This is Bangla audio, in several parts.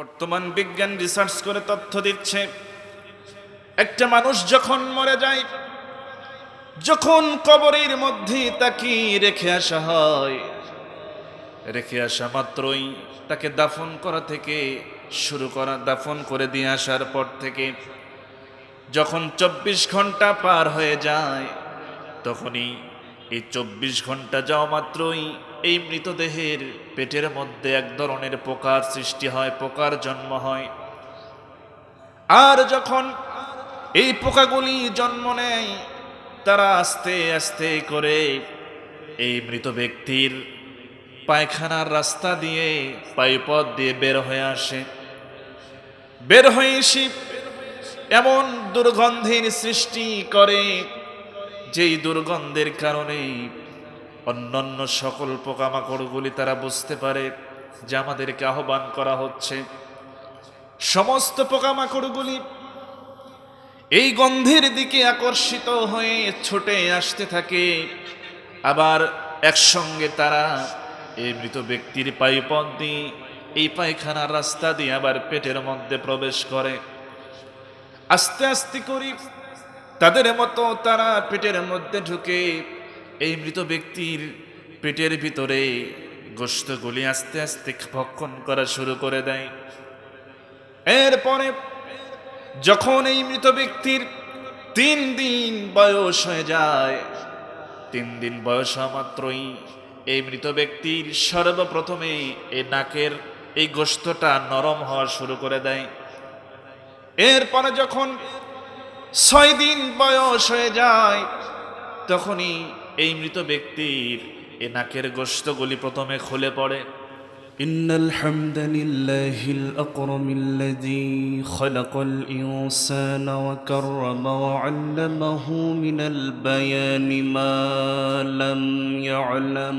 বর্তমান বিজ্ঞান রিসার্চ করে তথ্য দিচ্ছে, একটা মানুষ যখন মরে যায়, যখন কবরের মধ্যে তাকে রেখে আসা হয়, রেখে আসা মাত্রই তাকে দাফন করা থেকে শুরু করা, দাফন করে দিয়ে আসার পর থেকে যখন 24 ঘন্টা পার হয়ে যায়, তখনই এই 24 ঘন্টা যাওয়া মাত্রই এই মৃতদেহের পেটের মধ্যে এক ধরনের পোকার সৃষ্টি হয়, পোকার জন্ম হয়। আর যখন এই পোকাগুলি জন্ম নেয়, তারা আস্তে আস্তে করে এই মৃত ব্যক্তির পায়খানার রাস্তা দিয়ে, পায়ুপথ দিয়ে বের হয়ে আসে। বের হয়ে এসে এমন দুর্গন্ধের সৃষ্টি করে, যেই দুর্গন্ধের কারণে অন্যান্য সকল পোকামাকড়গুলি তারা বুঝতে পারে যে আমাদেরকে আহ্বান করা হচ্ছে। সমস্ত পোকামাকড়গুলি এই গন্ধের দিকে আকর্ষিত হয়ে ছুটে আসতে থাকে। আবার একসঙ্গে তারা এই মৃত ব্যক্তির পায়ুপথ দিয়ে, এই পায়খানার রাস্তা দিয়ে আবার পেটের মধ্যে প্রবেশ করে। আস্তে আস্তে করে তাদের মতো তারা পেটের মধ্যে ঢুকে এই মৃত ব্যক্তির পেটের ভিতরে গোশতগুলি আস্তে আস্তে ভক্ষণ করা শুরু করে দেয়। এরপরে যখন এই মৃত ব্যক্তির 3 দিন বয়স হয়ে যায়, 3 দিন বয়স হওয়া মাত্রই এই মৃত ব্যক্তির সর্বপ্রথমে এই নাকের এই গোশতটা নরম হওয়া শুরু করে দেয়। এরপরে যখন 6 দিন বয়স হয়ে যায়, তখনই এই মৃত ব্যক্তির এই নাকের গোশতগুলি প্রথমে খুলে পড়ে। إن الحمد لله الأكرم الذي خلق الإنسان وكرم وعلمه من البيان ما لم يعلم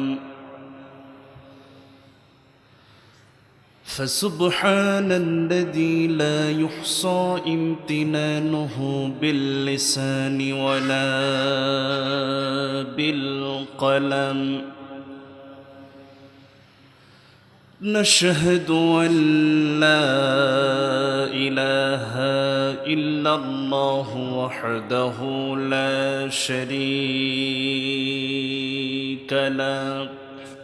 فسبحان الذي لا يحصى امتنانه باللسان ولا بالقلم نشهد أن لا إله إلا الله وحده لا شريك له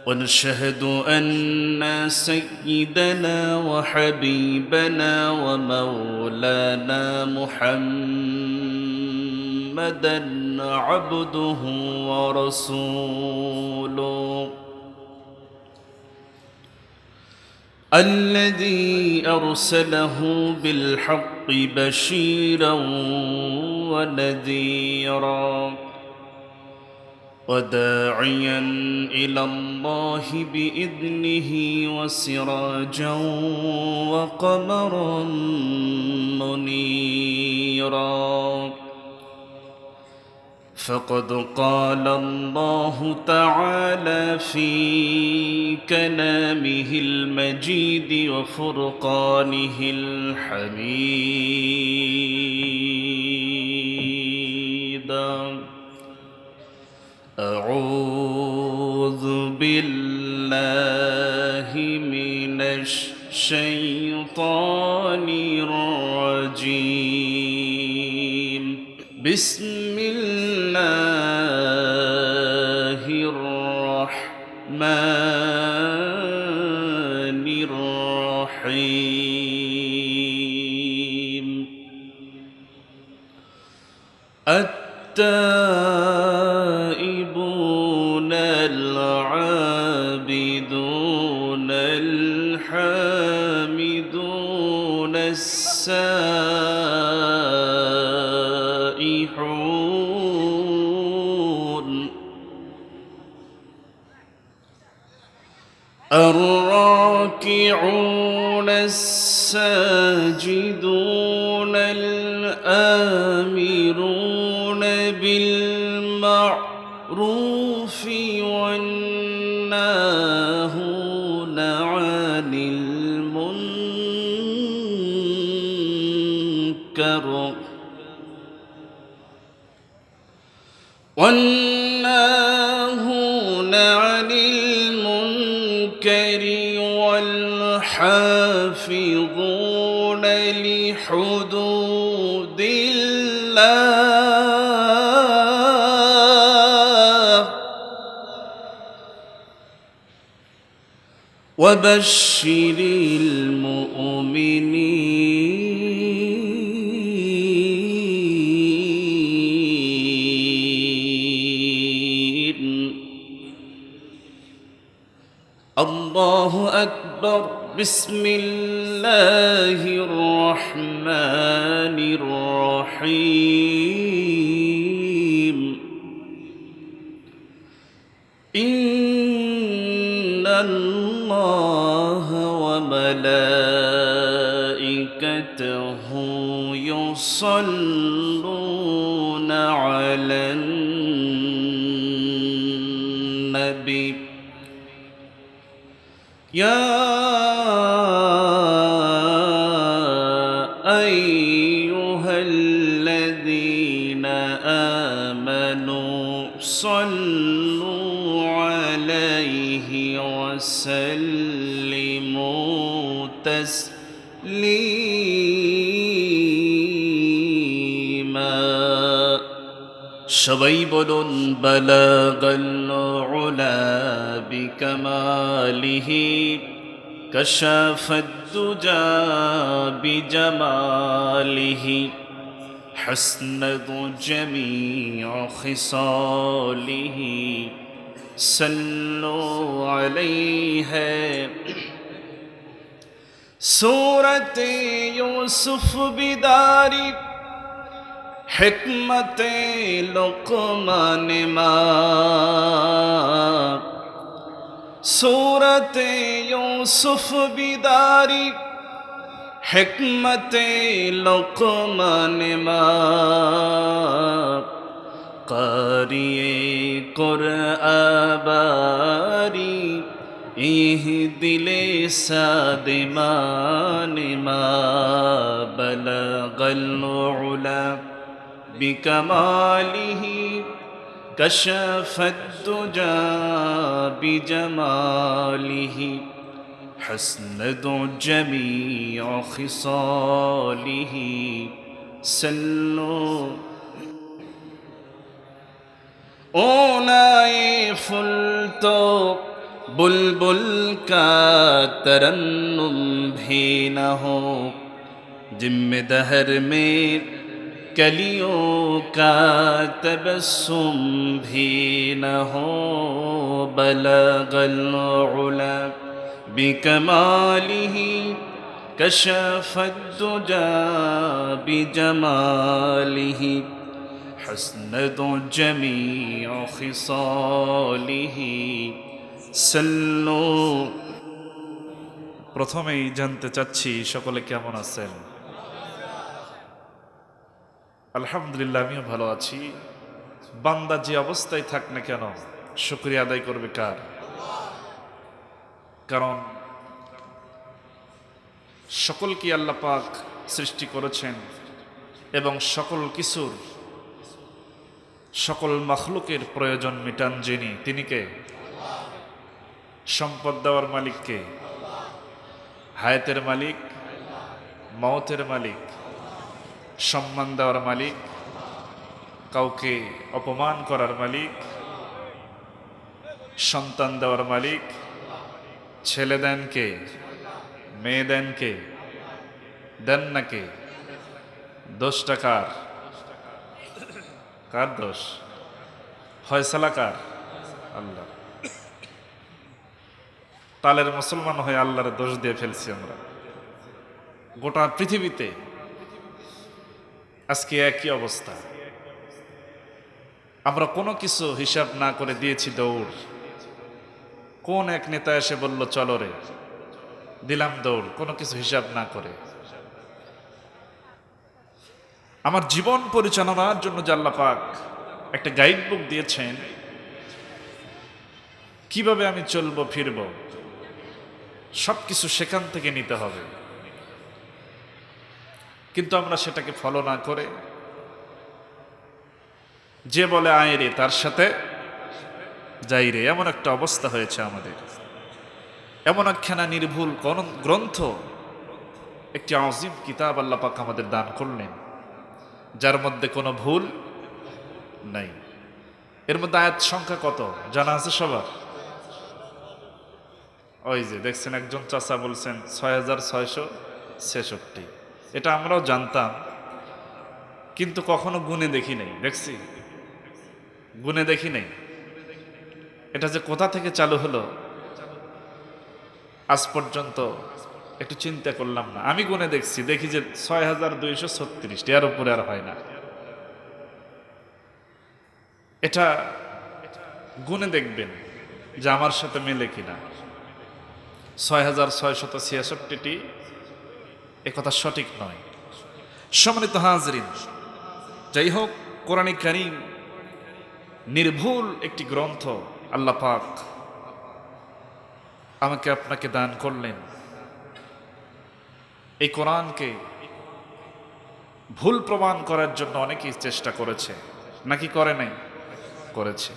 ونشهد أن سيدنا وحبيبنا ومولانا محمدا عبده ورسوله الذي أرسله بالحق بشيرا ونذيرا وداعيا إلى الله بإذنه وسراجا وقمرا منيرا فقد قال الله تعالى في كلامه المجيد وفرقانه الحميد أعوذ بالله من الشيطان الرجيم بسم الله الرحمن الرحيم التائبون العابدون الحامدون السائحون الراكعون الساجدون الآمرون بالمعروف والناهون عن المنكر والناهون عن المنكر والحافظون ينتهكون لحدود الله وبشر المؤمنين. الله أكبر. بسم الله الرحمن الرحيم. إن الله وملائكته يصلون على النبي يا أيها الذين آمنوا صلوا عليه وسلموا تسليما. সবাই বলুন বালাগাল উলা বিকামালিহি কাশাফাদ-দুজা বিজামালিহি হাসনাতু জামিউ খিসালিহি সাল্লু আলাইহি। সূরতে ইউসুফ বিদারি হিকমতে লুকমান মা। সূরতে ইউসুফ বিদারি হিকমতে লুকমান মা। কারিয়ে কুরআবারি ইহ দিলে সাদেমান মা। বলগল উলা বিকামালিহি কাশাফাদ-দুজা বিজামালিহি হাসনাতু জামিউ খিসালিহি সাল্লু। ओनाए फुल तो बुलबुल का तरन्नुम भी न हो, जिम्मे दहर में कलियों का तबस्सुम भी न हो। बलगल उला बिकमालिही कशफद्दुजा बिजमालिही हसनतु जमीउ খিসালিহি সাল্লু। প্রথমেই জানতে চাচ্ছি সকলে কেমন আছেন? আলহামদুলিল্লাহ, আমিও ভালো আছি। বান্দা যে অবস্থায় থাক না কেন শুকরিয়া আদায় করবে কার? কারণ সকলকে আল্লাহ পাক সৃষ্টি করেছেন এবং সকল কিছুর সকল মাখলুকের প্রয়োজন মিটান যিনি, তিনি কে? সম্পদ দেওয়ার মালিক কে? হায়াতের মালিক, মওতের মালিক, সম্মান দেওয়ার মালিক, কাউকে অপমান করার মালিক, সন্তান দেওয়ার মালিক। ছেলে দেন কে? মেয়ে দেন কে? দেন না কে? দোষটা কার? কার দোষ? ফয়সালা কার? আল্লাহ। তালের মুসলমান হয়ে আল্লাহর দোষ দিয়ে ফেলছি আমরা। গোটা পৃথিবীতে আজকে একই অবস্থা। আমরা কোনো কিছু হিসাব না করে দিয়েছি দৌড়। কোন এক নেতা এসে বলল চলো রে, দিলাম দৌড়, কোনো কিছু হিসাব না করে। আমার জীবন পরিচালনার জন্য যে আল্লাহ পাক একটা গাইড বুক দিয়েছেন, কিভাবে আমি চলবো ফিরবো, সবকিছু সেখান থেকে নিতে হবে। কিন্তু আমরা সেটাকে ফলো না করে যে বলে আয় রে তার সাথে যাই রে, এমন একটা অবস্থা হয়েছে আমাদের। এমন একখানা নির্ভুল গ্রন্থ একটি আযীম কিতাব আল্লাহ পাক আমাদের দান করলেন, যার মধ্যে কোনো ভুল নাই। এর মধ্যে আয়াত সংখ্যা কত জানা আছে সবার? ওই যে দেখছেন একজন চাচা বলছেন 6666। এটা আমরাও জানতাম, কিন্তু কখনো গুণে দেখি নাই। দেখছি, গুণে দেখি নাই। এটা যে কোথা থেকে চালু হলো আজ পর্যন্ত একটু চিন্তা করলাম না। আমি গুণে দেখছি, দেখি যে 6236, এর উপরে আর হয় না। এটা গুণে দেখবেন যে আমার সাথে মেলে কিনা। 6666টি একথা সঠিক নয়। সম্মানিত হাজরিন, যাই হোক, কোরআনে কারীম নির্ভুল একটি গ্রন্থ আল্লাহ পাক আমাকে আপনাকে দান করলেন। এই কোরআনকে ভুল প্রমাণ করার জন্য অনেকেই চেষ্টা করেছে, নাকি করে নাই? করেছে,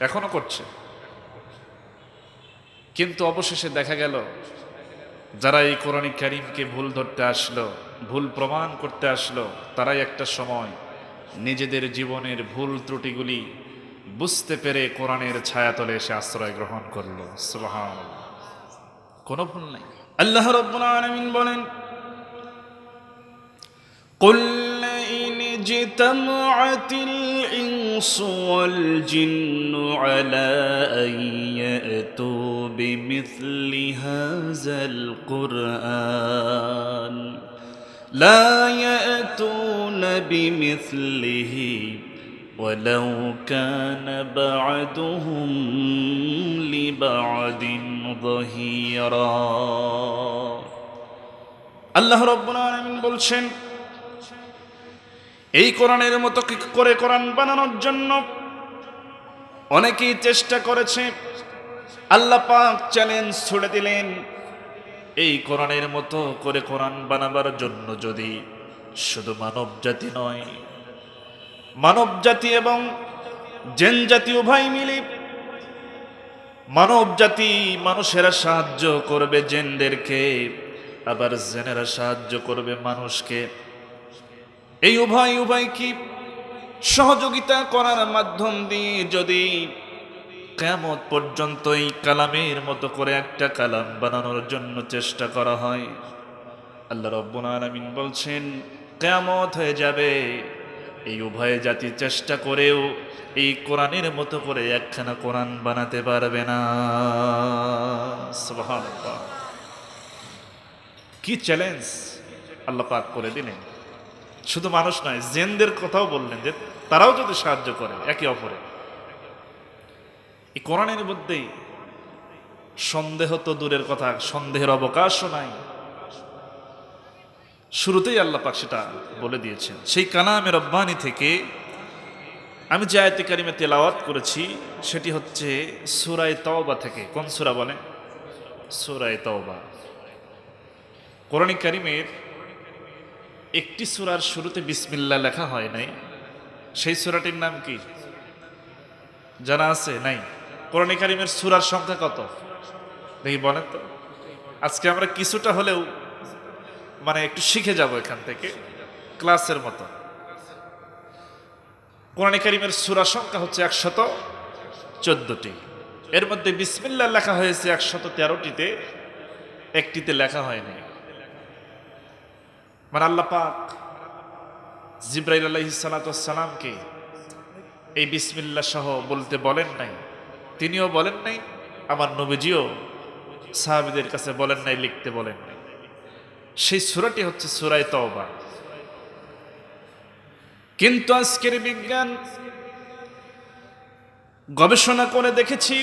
এখনো করছে। কিন্তু অবশেষে দেখা গেল যারা এই কোরআন কারীমকে ভুল ধরতে আসলো, ভুল প্রমাণ করতে আসলো, তারাই একটা সময় নিজেদের জীবনের ভুল ত্রুটিগুলি বুঝতে পেরে কোরআনের ছায়াতলে এসে আশ্রয় গ্রহণ করলো। সুবহানাল্লাহ, কোনো ভুল নাই। আল্লাহ রাব্বুল আলামিন বলেন, قل إن اجتمعت الإنس والجن على أن يأتوا بمثل هذا القرآن لا يأتون بمثله ولو كان بعدهم لبعد ظهيرا। আল্লাহ রাব্বুল আলামিন বলছেন, এই কোরআনের মতো কি করে কোরআন বানানোর জন্য অনেকেই চেষ্টা করেছে। আল্লাহ পাক চ্যালেঞ্জ ছুড়ে দিলেন, এই কোরআনের মতো করে কোরআন বানাবার জন্য যদি শুধু মানব জাতি নয়, মানব জাতি এবং জিন জাতি উভয় মিলে, মানব জাতি মানুষেরা সাহায্য করবে জিনদেরকে, আবার জিনেরা সাহায্য করবে মানুষকে। এই উভয় কি সহযোগিতা করার মাধ্যম দিয়ে যদি কিয়ামত পর্যন্ত এই কালামের মতো করে একটা কালাম বানানোর জন্য চেষ্টা করা হয়, আল্লাহ রাব্বুল আলামিন বলছেন কিয়ামত হয়ে যাবে, এই উভয় জাতি চেষ্টা করেও এই কোরআনের মতো করে একখানা কোরআন বানাতে পারবে না। সুবহানাল্লাহ, কি চ্যালেঞ্জ আল্লাহ পাক করে দিলেন। শুধু মানুষ নয়, জিনদের কথাও বললেন যে তারাও যদি সাহায্য করে একে অপরে। এই কোরআনের মধ্যেই সন্দেহ তো দূরের কথা, সন্দেহের অবকাশও নাই। শুরুতেই আল্লাহ পাক সেটা বলে দিয়েছেন। সেই কালামে রব্বানি থেকে আমি যে আয়াতে কারিমে তেলাওয়াত করেছি সেটি হচ্ছে সূরা তাওবা থেকে। কোন সূরা বলেন? সূরা তাওবা। কোরআন কারিমের একটি সূরার শুরুতে বিসমিল্লাহ লেখা হয় নাই। সেই সূরাটির নাম কি জানা আছে? নাই। কোরআন কারিমের সূরার সংখ্যা কত দেখি বলেন তো। আজকে আমরা কিছুটা হলেও মানে একটু শিখে যাব এখান থেকে, ক্লাসের মতো। কোরআন কারিমের সূরা সংখ্যা হচ্ছে 114টি। এর মধ্যে বিসমিল্লাহ লেখা হয়েছে 113টিতে, একটিতে লেখা হয়নি। মানে আল্লাহ পাক জিবরাইল আলাইহিস সালাতু ওয়াস সালামকে এই বিসমিল্লাহ সহ বলতে বলেন নাই, তিনিও বলেন নাই, আমার নবীজিও সাহাবীদের কাছে বলেন নাই, লিখতে বলেন নাই। সেই সূরাটি হচ্ছে সূরা তাওবা। কিন্তু আজকের বিজ্ঞান গবেষণা করে দেখেছি,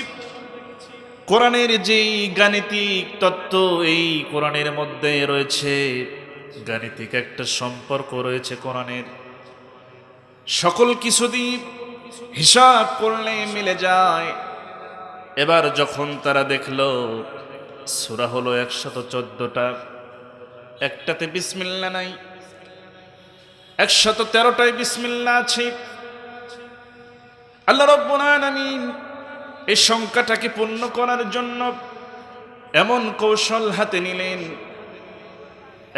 কোরআনের যেই গাণিতিক তত্ত্ব এই কোরআনের মধ্যে রয়েছে, গাণিতিক একটা সম্পর্ক রয়েছে কোরআনের। সকল কিছু দিয়ে হিসাব করলে মিলে যায়। এবার যখন তারা দেখল সূরা হলো 114টা, একটাতে বিসমিল্লাহ নাই, 113টায় বিসমিল্লাহ আছে। আল্লাহ রাব্বুল আলামিন এই সংখ্যাটাকে পূর্ণ করার জন্য এমন কৌশল হাতে নিলেন,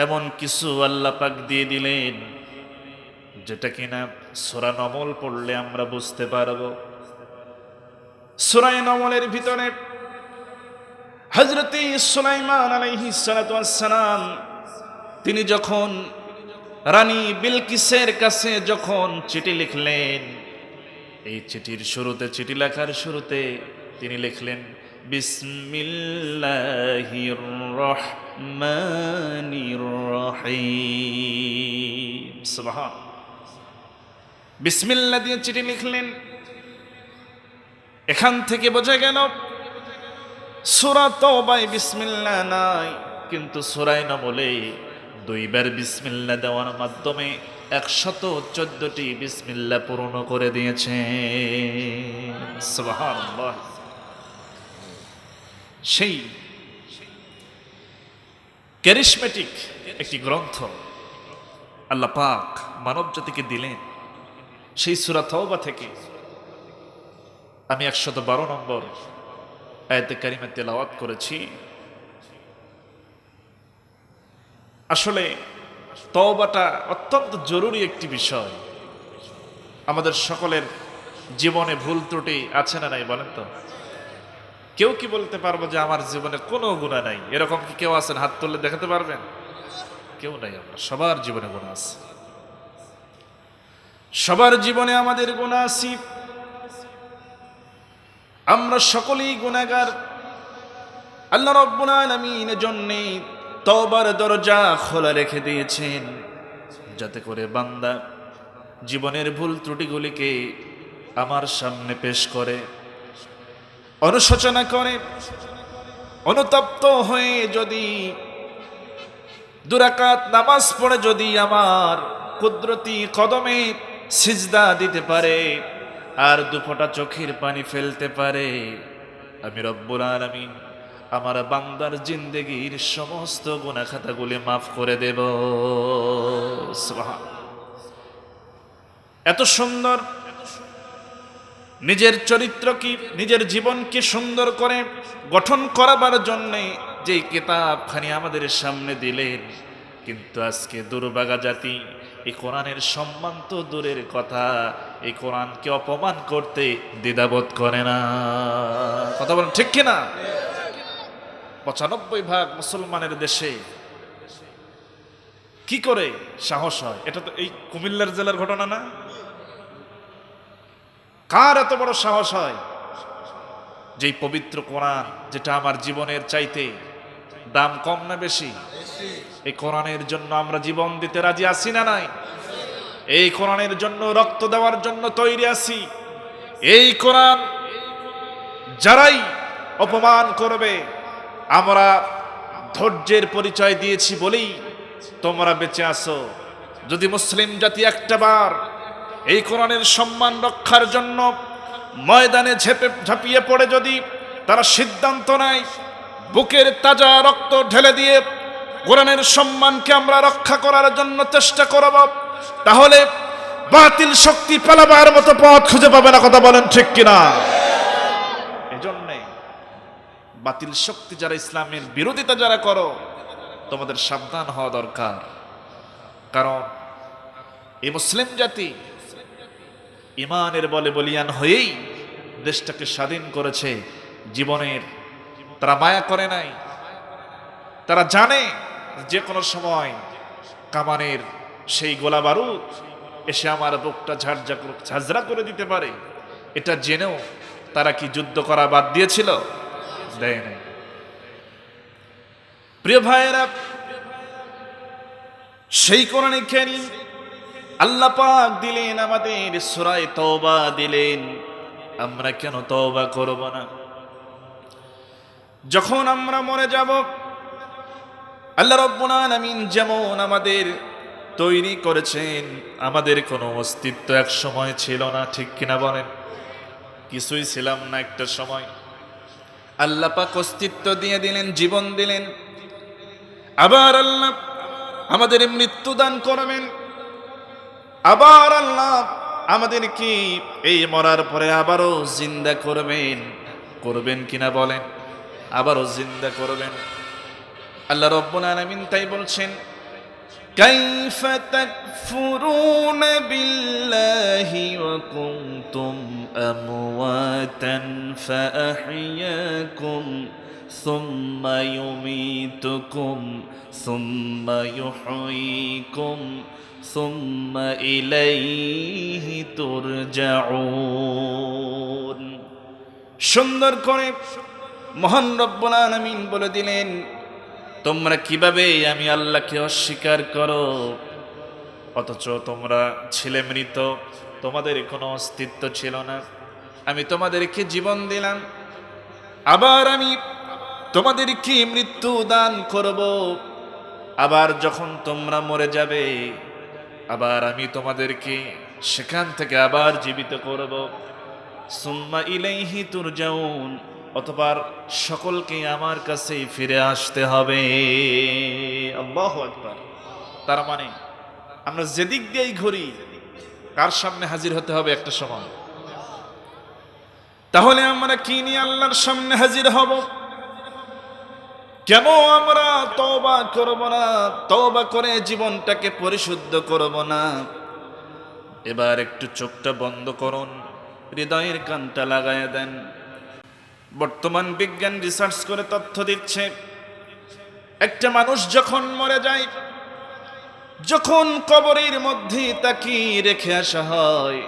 এমন কিছু আল্লাহ পাক দিয়ে দিলেন যেটা কিনা সূরা নমল পড়লে আমরা বুঝতে পারবো। সূরা নমলের ভিতরে হযরত সুলাইমান আলাইহিস সালাতু ওয়াস সালাম তিনি যখন রানী বিলকিসের কাছে যখন চিঠি লিখলেন, এই চিঠির শুরুতে, চিঠি লেখার শুরুতে তিনি লিখলেন বিসমিল্লাহির রহমানির রহিম। সুবহান, বিসমিল্লাহ দিয়ে চিঠি লিখলেন। এখান থেকে বোঝা গেল সূরা তওবায় বিসমিল্লাহ নাই, কিন্তু সূরা নমলে দুইবার বিসমিল্লাহ দেওয়ার মাধ্যমে 114টি বিসমিল্লাহ পূর্ণ করে দিয়েছে। সুবহানাল্লাহ। সেই ক্যারিসমেটিক একটি গ্রন্থ আল্লাহ পাক মানব জাতিকে দিলেন। সেই সূরা তওবা থেকে আমি 112 নম্বর আয়াতে কারিমা তেলাওয়াত করেছি। আসলে তওবাটা অত্যন্ত জরুরি একটি বিষয়। আমাদের সকলের জীবনে ভুল ত্রুটি আছে না নাই বলেন তো? কেউ কি বলতে পারবো যে আমার জীবনে কোনো গুনাহ নাই? এরকম কি কেউ আছেন? হাত তুলে দেখাতে পারবেন? কেউ নাই। আমরা সবার জীবনে গুনাহ আছে, সবার জীবনে আমাদের গুনাহ আছে। আমরা সকলেই গুনাহগার। আল্লাহ রাব্বুল আলামিন জন্য তওবার দরজা খোলা রেখে দিয়েছেন, যাতে করে বান্দা জীবনের ভুল ত্রুটিগুলিকে আমার সামনে পেশ করে, অনুশোচনা করে, অনুতপ্ত হয়ে যদি 2 রাকাত নামাজ পড়ে যদি আমার কুদরতি কদমে সিজদা দিতে পারে আর 2 ফোঁটা চোখের পানি ফেলতে পারে, আমি রব্বুল আলামিন আমার বান্দার জিন্দেগির সমস্ত গুনাহ খাতাগুলি মাফ করে দেব। সুবহান। এত সুন্দর নিজের চরিত্র কি, নিজের জীবনকে সুন্দর করে গঠন করাবার জন্যে যে কিতাবখানি আমাদের সামনে দিলেন, কিন্তু আজকে দুর্ভাগা জাতি এই কোরআনের সম্মান তো দূরের কথা, এই কোরআনকে অপমান করতে দ্বিধাবোধ করে না। কথা বলেন ঠিক কিনা? 95% মুসলমানের দেশে কি করে সাহস হয়? এটা তো এই কুমিল্লার জেলার ঘটনা না? কার এত বড় সাহস হয় যে পবিত্র কোরআন, যেটা আমার জীবনের চাইতে দাম কম না বেশি, এই কোরআনের জন্য আমরা জীবন দিতে রাজি আছি না নাই? এই কোরআনের জন্য রক্ত দেওয়ার জন্য তৈরি আছি। এই কোরআন যারাই অপমান করবে, আমরা ধৈর্যের পরিচয় দিয়েছি বলেই তোমরা বেঁচে আছো। যদি মুসলিম জাতি একটাবার এই কোরআনের সম্মান রক্ষার জন্য ময়দানে ঝাঁপিয়ে পড়ে যদি তারা সিদ্ধান্ত নেয় বুকের তাজা রক্ত ঢেলে দিয়ে কোরআনের সম্মানকে আমরা রক্ষা করার জন্য চেষ্টা করব, তাহলে বাতিল শক্তি পালাবার মতো পথ খুঁজে পাবে না। কথা বলেন ঠিক কিনা? এজন্যে বাতিল শক্তি যারা, ইসলামের বিরোধিতা যারা করো, তোমাদের সাবধান হওয়া দরকার। কারণ এই মুসলিম জাতি ইমানের বলে বলিয়ান হয়েই দেশটাকে স্বাধীন করেছে। জীবনের তারা মায়া করে নাই। তারা জানে যে কোনো সময় কামানের সেই গোলা বারুদ এসে আমার বুকটা ঝাঁঝরা করে দিতে পারে। এটা জেনেও তারা কি যুদ্ধ করা বাদ দিয়েছিল? দেয় নাই। প্রিয় ভাইয়েরা, সেই কোরআনে কারীম আল্লাহ পাক দিলেন আমাদের, সূরা তওবা দিলেন। আমরা কেন তওবা করব না? যখন আমরা মরে যাব, আল্লাহ রাব্বুল আলামিন যেমন আমাদের তৈরি করেছেন, আমাদের কোনো অস্তিত্ব এক সময় ছিল না, ঠিক কিনা বলেন? কিছুই ছিলাম না একটা সময়। আল্লাহ পাক অস্তিত্ব দিয়ে দিলেন, জীবন দিলেন। আবার আল্লাহ আমাদের মৃত্যু দান করবেন। আবার আল্লাহ আমাদেরকে এই মরার পরে আবারও জিন্দা করবেন। করবেন কিনা বলেন? আবারও জিন্দা করবেন। আল্লাহ রাব্বুল আলামিন তাই বলছেন, كيف تكفرون بالله وكنتم أمواتا فأحياكم ثم يميتكم ثم يحييكم ثم إليه ترجعون সুন্দর করে মহান রব্বুল আলামিন বলে দিলেন, তোমরা কিভাবে আমি আল্লাহকে অস্বীকার করো, অথচ তোমরা ছিলে মৃত, তোমাদের কোনো অস্তিত্ব ছিল না। আমি তোমাদেরকে জীবন দিলাম, আবার আমি তোমাদেরকে মৃত্যু দান করব। আবার যখন তোমরা মরে যাবে, আবার আমি তোমাদেরকে সেখান থেকে আবার জীবিত করব। সুম্মা ইলাইহি তুরজাউন, অতঃপর সকলকে আমার কাছেই ফিরে আসতে হবে। আল্লাহু আকবার। তার মানে আমরা যেদিক দিয়েই ঘুরি, কার সামনে হাজির হতে হবে একটা সময়। তাহলে আমরা কি নিয়ে আল্লাহর সামনে হাজির হব? কেন আমরা তওবা করব না? তওবা করে জীবনটাকে পরিশুদ্ধ করব না? এবার একটু চোখটা বন্ধ করুন, হৃদয়ের কানটা লাগায়া দেন। বর্তমান বিজ্ঞান রিসার্চ করে তথ্য দিচ্ছে, একটা মানুষ যখন মরে যায়, যখন কবরের মধ্যে তাকে রেখে আসা হয়,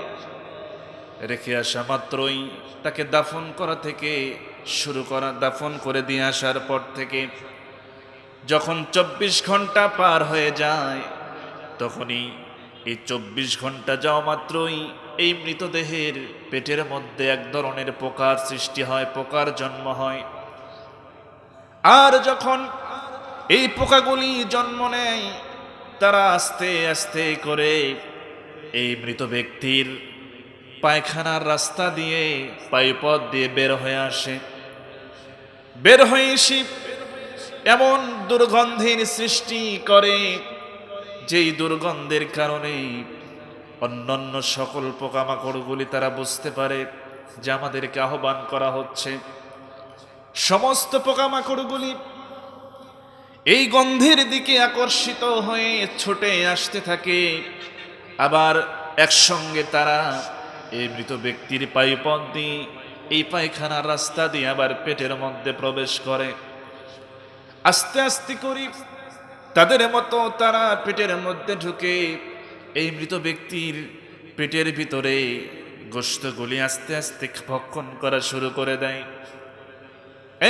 রেখে আসা মাত্রই তাকে দাফন করা থেকে শুরু করা, দাফন করে দিয়ে আসার পর থেকে যখন 24 ঘন্টা পার হয়ে যায়, তখনই এই 24 ঘন্টা যাওয়া মাত্রই এই মৃতদেহের পেটের মধ্যে এক ধরনের পোকার সৃষ্টি হয়, পোকার জন্ম হয়। আর যখন এই পোকাগুলি জন্ম নেয়, তারা আস্তে আস্তে করে এই মৃত ব্যক্তির পায়খানার রাস্তা দিয়ে, পায়ুপথ দিয়ে বের হয়ে আসে। বের হয়ে এসে এমন দুর্গন্ধের সৃষ্টি করে, যেই দুর্গন্ধের কারণে অন্যান্য সকল পোকামাকড়গুলি তারা বুঝতে পারে যে আমাদেরকে আহ্বান করা হচ্ছে। সমস্ত পোকামাকড়গুলি এই গন্ধের দিকে আকর্ষিত হয়ে ছুটে আসতে থাকে। আবার একসঙ্গে তারা এই মৃত ব্যক্তির পায়ুপথ দিয়ে, এই পায়খানার রাস্তা দিয়ে আবার পেটের মধ্যে প্রবেশ করে। আস্তে আস্তে করে তাদের মতো তারা পেটের মধ্যে ঢুকে এই মৃত ব্যক্তির পেটের ভিতরে গোশতগুলি আস্তে আস্তে ভক্ষণ করা শুরু করে দেয়।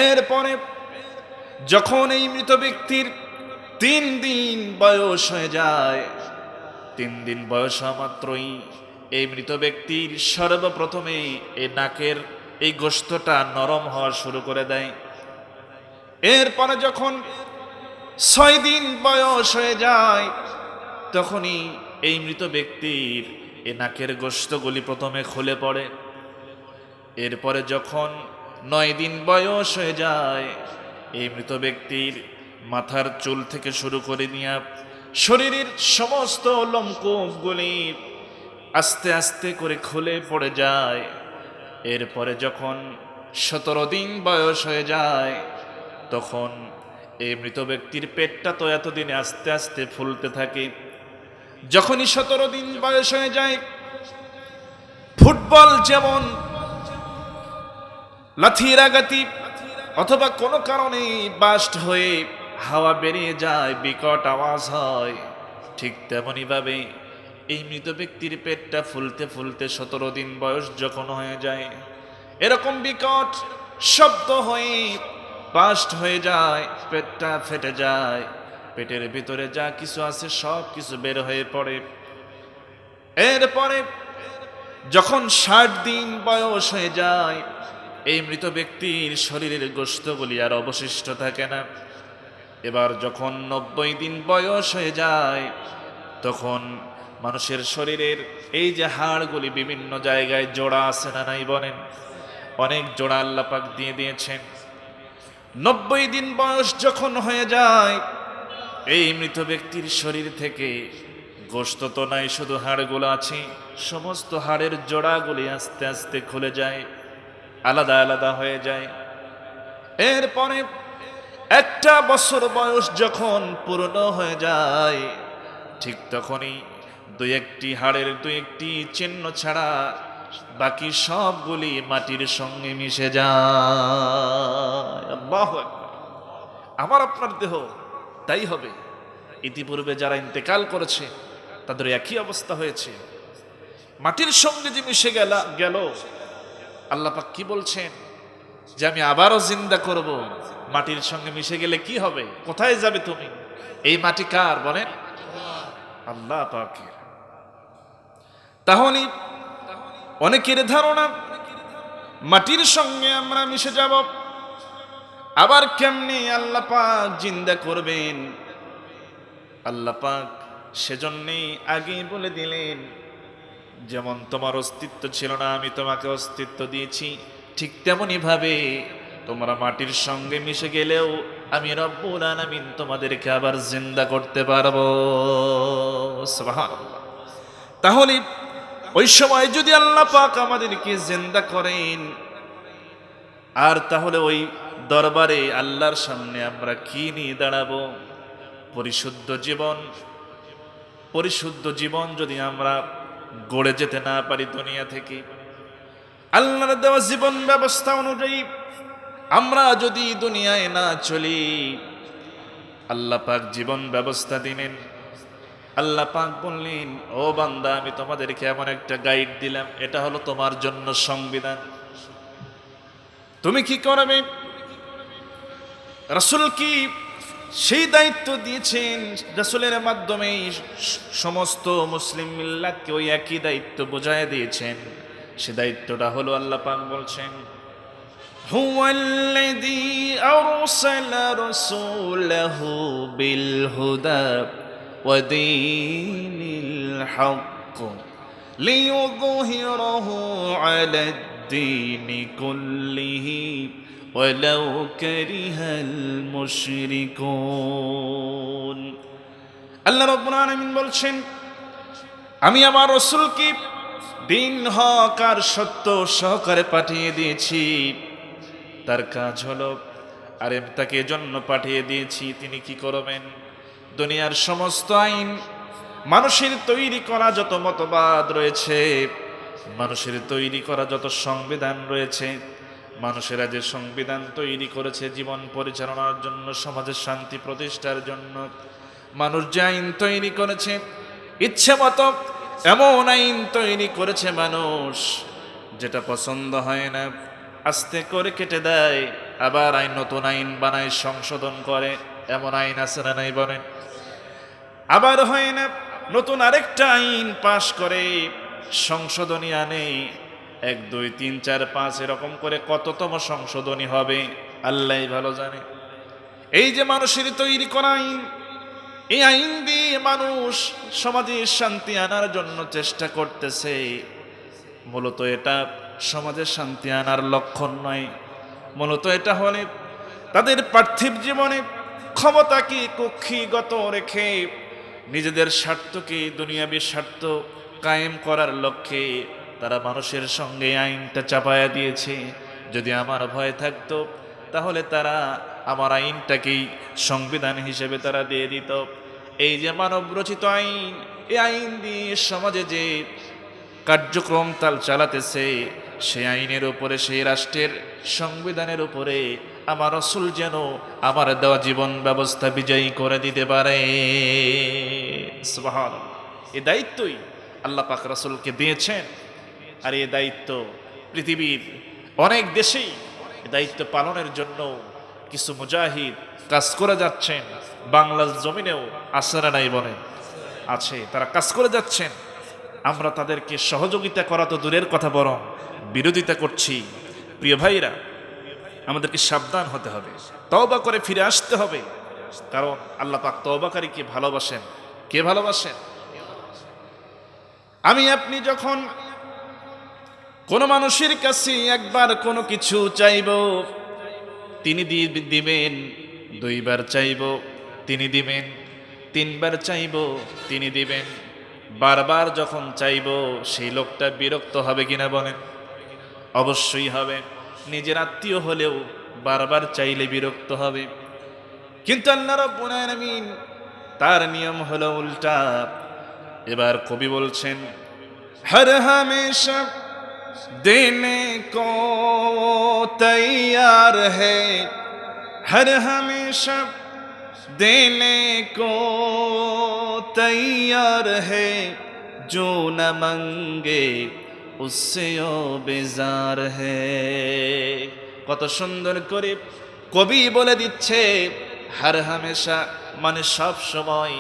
এরপরে যখন এই মৃত ব্যক্তির 3 দিন বয়স হয়ে যায়, 3 দিন বয়স হওয়া মাত্রই এই মৃত ব্যক্তির সর্বপ্রথমে এই নাকের এই গোশতটা নরম হওয়া শুরু করে দেয়। এরপরে যখন 6 দিন বয়স হয়ে যায়, তখনই এই মৃত ব্যক্তির এই নাকের গোশতগুলি প্রথমে খুলে পড়ে। এরপরে যখন 9 দিন বয়স হয়ে যায়, এই মৃত ব্যক্তির মাথার চুল থেকে শুরু করে নিয়ে শরীরের সমস্ত লোমকূপগুলি আস্তে আস্তে করে খুলে পড়ে যায়। এরপরে যখন 17 দিন বয়স হয়ে যায়, তখন এই মৃত ব্যক্তির পেটটা তো এতদিনে আস্তে আস্তে ফুলতে থাকে। যখনই 17 দিন বয়স হয়ে যায়, ফুটবল যেমন লাথির আঘাতি অথবা কোনো কারণে বাস্ট হয়ে হাওয়া বেরিয়ে যায়, বিকট আওয়াজ হয়, ঠিক তেমনি ভাবে এই মৃত ব্যক্তির পেটটা ফুলতে ফুলতে 17 দিন বয়স যখন হয়ে যায়, এরকম বিকট শব্দ হয়ে বাস্ট হয়ে যায়, পেটটা ফেটে যায়, পেটের ভিতরে যা কিছু আছে সব কিছু বের হয়ে পড়ে। এরপরে যখন 60 দিন বয়স হয়ে যায়, এই মৃত ব্যক্তির শরীরের গোশতগুলি আর অবশিষ্ট থাকে না। এবার যখন 90 দিন বয়স হয়ে যায়, তখন মানুষের শরীরের এই যে হাড়গুলি বিভিন্ন জায়গায় জোড়া আছে না নাই বলেন, অনেক জোড়া আল্লাহ পাক দিয়ে দিয়েছেন। 90 দিন বয়স যখন হয়ে যায়, এই মৃত ব্যক্তির শরীর থেকে গোশত তো নাই, শুধু হাড়গুলো আছে, সমস্ত হাড়ের জোড়াগুলি আস্তে আস্তে খুলে যায়, আলাদা আলাদা হয়ে যায়। এরপরে 1 বছর বয়স যখন পূর্ণ হয়ে যায়, ঠিক তখনই দুই একটি হাড়ের দুই একটি চিহ্ন ছাড়া বাকি সবগুলি মাটির সঙ্গে মিশে যায়। আল্লাহু আকবার। আমার আপনার দেহ তাই হবে। ইতিপূর্বে যারা ইন্তেকাল করেছে তাদের একই অবস্থা হয়েছে, মাটির সঙ্গে যে মিশে গেল। আল্লাহ পাক কি বলছেন যে আমি আবারও জিন্দা করব। মাটির সঙ্গে মিশে গেলে কি হবে? কোথায় যাবে তুমি? এই মাটি কার বলেন? আল্লাহ পাকের। তাহলে অনেকের ধারণা মাটির সঙ্গে আমরা মিশে যাব, আবার কেমনে আল্লাহ পাক জিন্দা করবেন? আল্লাহ পাক সেজন্যই আগেই বলে দিলেন, যেমন তোমার অস্তিত্ব ছিল না আমি তোমাকে অস্তিত্ব দিয়েছি, ঠিক তেমনি ভাবে তোমরা মাটির সঙ্গে মিশে গেলেও আমি রব্বুল আলামিন তোমাদেরকে আবার জিন্দা করতে পারবো। সুবহানাল্লাহ। তাহলে ওই সময় যদি আল্লাহ পাক আমাদেরকে জিন্দা করেন, আর তাহলে ওই দরবারে আল্লাহর সামনে আমরা কি নিয়ে দাঁড়াবো? পরিশুদ্ধ জীবন যদি আমরা গড়ে যেতে না পারি দুনিয়া থেকে, আল্লাহর দেওয়া জীবন ব্যবস্থা অনুযায়ী আমরা যদি দুনিয়ায় না চলি, আল্লাহ পাক জীবন ব্যবস্থা দিলেন। আল্লাহ পাক বললেন, ও বান্দা আমি তোমাদেরকে এমন একটা গাইড দিলাম, এটা হলো তোমার জন্য সংবিধান। তুমি কি করবে? রাসূল কি সেই দায়িত্ব দিয়েছেন, রাসূলের মাধ্যমে সমস্ত মুসলিম মিল্লাতকে ওই একই দায়িত্ব বোঝায় দিয়েছেন। সে দায়িত্বটা হলো আল্লাহ পাক বলছেন, হুয়াল্লাযী আরসালা রাসূলাহু বিল হুদা ওয়া দীনিল হক লিইয়ুযহিরাহু আলাদ দীনি কুল্লিহি ওয়ালাউ কারিহাল মুশরিকুন। আল্লাহ রাব্বুল আলামিন বলছেন, আমি আমার রাসূলকে দিন হক আর সত্য সহকারে পাঠিয়ে দিয়েছি। তার কাজ হলো, আরে তাকে জন্য পাঠিয়ে দিয়েছি, তিনি কি করবেন? দুনিয়ার সমস্ত আইন, মানুষের তৈরি করা যত মতবাদ রয়েছে, মানুষের তৈরি করা যত সংবিধান রয়েছে, মানুষেরা যে সংবিধান তৈরি করেছে জীবন পরিচালনার জন্য, সমাজের শান্তি প্রতিষ্ঠার জন্য, মানুষ যে আইন তৈরি করেছে ইচ্ছে মতো এমন আইন তৈরি করেছে মানুষ, যেটা পছন্দ হয় না আস্তে করে কেটে দেয়, আবার নতুন আইন বানায় সংশোধন করে। এমন আইন আছে না নাই বলেন? আবার হয় না, নতুন আরেকটা আইন পাশ করে সংশোধনী আনে, 1 2 3 4 5 এরকম করে কততম সংশোধনী হবে আল্লাহই ভালো জানে। এই যে মানুষের তৈরি করা আইন, এই আইন দিয়ে মানুষ সমাজে শান্তি আনার জন্য চেষ্টা করতেছে। মূলত এটা সমাজে শান্তি আনার লক্ষণ নয়, মূলত এটা হলে তাদের পার্থিব জীবনে ক্ষমতাকে কক্ষিগত রেখে নিজেদের স্বার্থকে, দুনিয়াবী স্বার্থ কায়েম করার লক্ষ্যে তারা মানুষের সঙ্গে আইনটা চাপায়া দিয়েছে। যদি আমার ভয় থাকতো তাহলে তারা আমার আইনটাকেই সংবিধান হিসেবে তারা দিয়ে দিত। এই যে মানব রচিত আইন, এই আইন দিয়ে সমাজে যে কার্যক্রম তাল চালাতেছে, সেই আইনের উপরে, সেই রাষ্ট্রের সংবিধানের উপরে আমার রাসূল যেন আমার দেওয়া জীবন ব্যবস্থা বিজয়ী করে দিতে পারে। সুবহানাল্লাহ। এই দায়িত্বই আল্লাহ পাক রাসূলকে দিয়েছেন। আর এই দায়িত্ব পৃথিবীর অনেক দেশেই এই দায়িত্ব পালনের জন্য কিছু মুজাহিদ কাজ করে যাচ্ছেন। বাংলার জমিনেও আসরা নাই বলেন, আছে, তারা কাজ করে যাচ্ছেন। আমরা তাদেরকে সহযোগিতা করা তো দূরের কথা, বরং বিরোধিতা করছি। প্রিয় ভাইরা, আমাদেরকে সাবধান হতে হবে, তওবা করে ফিরে আসতে হবে। কারণ আল্লাহ পাক তওবাকারীকে ভালোবাসেন। কে ভালোবাসেন? আমি আপনি যখন কোনো মানুষের কাছে একবার কোনো কিছু চাইব, তিনি দিবেন। 2 বার চাইব, তিনি দিবেন। 3 বার চাইব, তিনি দিবেন। বারবার যখন চাইব, সেই লোকটা বিরক্ত হবে কিনা বলেন? অবশ্যই হবে। নিজের আত্মীয় হলেও বারবার চাইলে বিরক্ত হবে। কিন্তু আল্লাহ রাব্বুল আলামিন তার নিয়ম হলো উল্টা। এবার কবি বলছেন, হর হমেশা দেনে কো তৈয়ার है, हर हमेशा देने को तैयार है, जो न मंगे उससे ओ बेजार है। কত সুন্দর করে কবি বলে দিচ্ছে, হর হামেশা মানে সব সময়,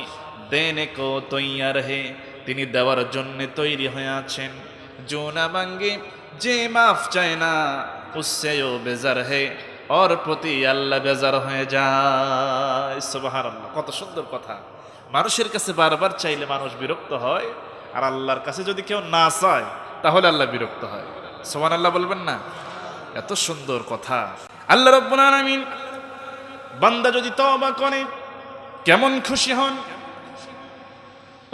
দেনে কো তৈয়ার হে তিনি দেওয়ার জন্য তৈরি হয়ে আছেন, जो न मांगे যে মাফ চায় না, उससे ओ बेजार है ওর প্রতি আল্লাহ বেজার হয়ে যায়। সুবহানাল্লাহ, কত সুন্দর কথা। মানুষের কাছে বারবার চাইলে মানুষ বিরক্ত হয়, আর আল্লাহর কাছে যদি কেউ না চায় তাহলে আল্লাহ বিরক্ত হয়। সুবহানাল্লাহ বলবেন না? এত সুন্দর কথা। আল্লাহ রাব্বুল আলামিন বান্দা যদি তওবা করে কেমন খুশি হন।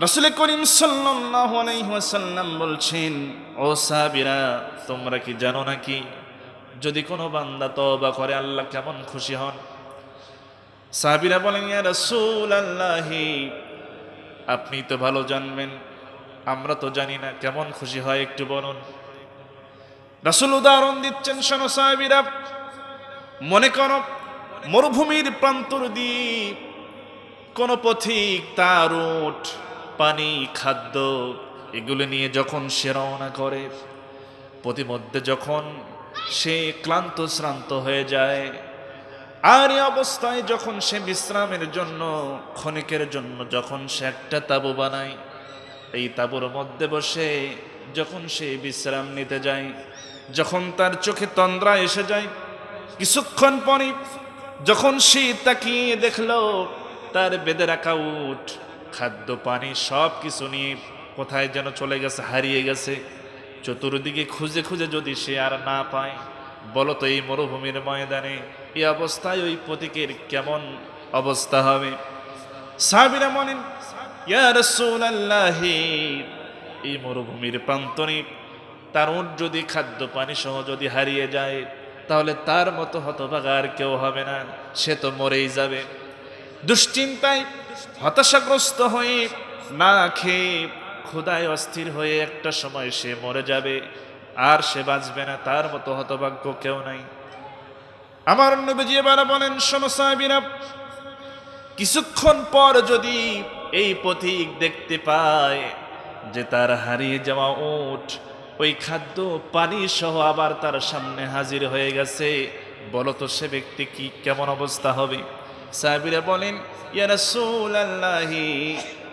রাসূল করিম সাল্লাল্লাহু আলাইহি ওয়াসাল্লাম বলছেন, ও সাহাবীরা তোমরা কি জানো নাকি যদি কোনো বান্দা তওবা করে আল্লাহ কেমন খুশি হন? সাহাবীরা বলেন, ইয়া রাসূলুল্লাহ আপনি তো ভালো জানবেন, আমরা তো জানি না, কেমন খুশি হয় একটু বলুন। রাসূল উদাহরণ দিচ্ছেন, শোনো সাহাবীরা, মনে করো মরুভূমির প্রান্তর দিয়ে কোন পথিক তার উট, পানি, খাদ্য এগুলো নিয়ে যখন সে রওনা করে, পথিমধ্যে যখন সে ক্লান্ত শ্রান্ত হয়ে যায়, আর এই অবস্থায় যখন সে বিশ্রামের জন্য ক্ষণিকের জন্য যখন সে একটা তাঁবু বানায়, এই তাঁবুর মধ্যে বসে যখন সে বিশ্রাম নিতে যায়, যখন তার চোখে তন্দ্রা এসে যায়, কিছুক্ষণ পরে যখন সে তাকিয়ে দেখলো তার বেঁধে রাখা উট, খাদ্য, পানি সব কিছু নিয়ে কোথায় যেন চলে গেছে, হারিয়ে গেছে। চতুর্দিকে খুঁজে খুঁজে যদি সে আর না পায়, বলো তো এই মরুভূমির ময়দানে এই অবস্থায় ওই পথিকের কেমন অবস্থা হবে? সাহাবীরা বলেন, ইয়া রাসূলুল্লাহ এই মরুভূমির প্রান্তরে তার উট যদি খাদ্য পানি সহ যদি হারিয়ে যায়, তাহলে তার মতো হতভাগা আর কেউ হবে না, সে তো মরেই যাবে। দুশ্চিন্তায় হতাশাগ্রস্ত হয়ে না খেয়ে ক্ষুধায় অস্থির হয়ে একটা সময় সে মরে যাবে, আর সে বাঁচবে না, তার মতো হতভাগ্য কেউ নাই। আমার নবীজি এবার বলেন, শোনো সাহাবীরা, কিছুক্ষণ পর যদি এই পথিক দেখতে পায় যে তার হারিয়ে যাওয়া উট ওই খাদ্য পানি সহ আবার তার সামনে হাজির হয়ে গেছে, বলো তো সে ব্যক্তি কি কেমন অবস্থা হবে? সাহাবীরা বলেন, ইয়া রাসূলুল্লাহ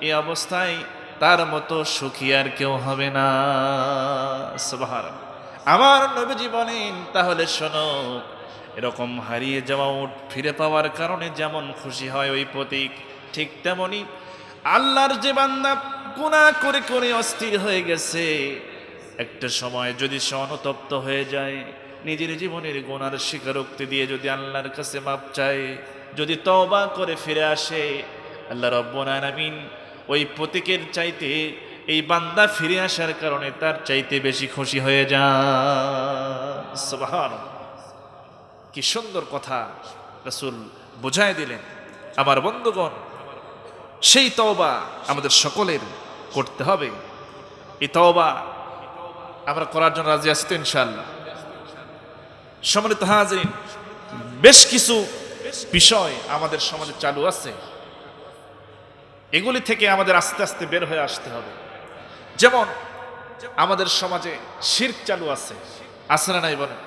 এই অবস্থায় তার মতো সুখী আর কেউ হবে না। সুবহানাল্লাহ। আমার নবীজি বলেন, তাহলে শোনো, এরকম হারিয়ে যাওয়া উট ফিরে পাওয়ার কারণে যেমন খুশি হয় ওই পথিক, ঠিক তেমনি আল্লাহর যে বান্দা গুনাহ করে করে অস্থির হয়ে গেছে, একটা সময় যদি সে অনুতপ্ত হয়ে যায়, নিজের জীবনের গুনার স্বীকারোক্তি দিয়ে যদি আল্লাহর কাছে মাপ চায়, যদি তওবা করে ফিরে আসে, আল্লাহ রাব্বুল আলামিন ওই পথিকের চাইতে এই বান্দা ফিরে আসার কারণে তার চাইতে বেশি খুশি হয়ে যায়। সুবহানাল্লাহ, কি সুন্দর কথা রাসূল বুঝায় দিলেন। আমার বন্ধুগণ, সেই তওবা আমাদের সকলের করতে হবে। এই তওবা আমরা করার জন্য রাজি আছি তো ইনশাআল্লাহ? সম্মানিত হাজিরিন, বেশ কিছু বিষয় আমাদের সমাজে চালু আছে, এগুলি থেকে আমাদের আস্তে আস্তে বের হয়ে আসতে হবে। যেমন আমাদের সমাজে শিরক চালু আছে, আছে না নাই বলেন?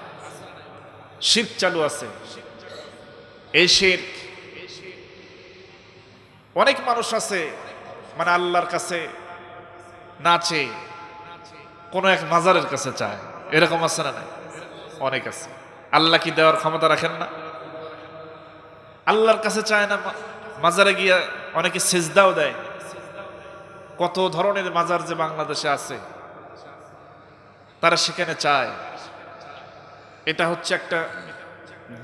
শিরক চালু আছে। এই শিরক, অনেক মানুষ আছে মানে আল্লাহর কাছে না চেয়ে কোনো এক মাজারের কাছে চায়, এরকম আছে না নাই? অনেক আছে। আল্লাহ কি দেওয়ার ক্ষমতা রাখেন না? আল্লাহর কাছে চায় না, মাজারে গিয়া অনেকে সিজদাও দেয়। কত ধরনের মাজার যে বাংলাদেশে আছে, তারা সেখানে চায়। এটা হচ্ছে একটা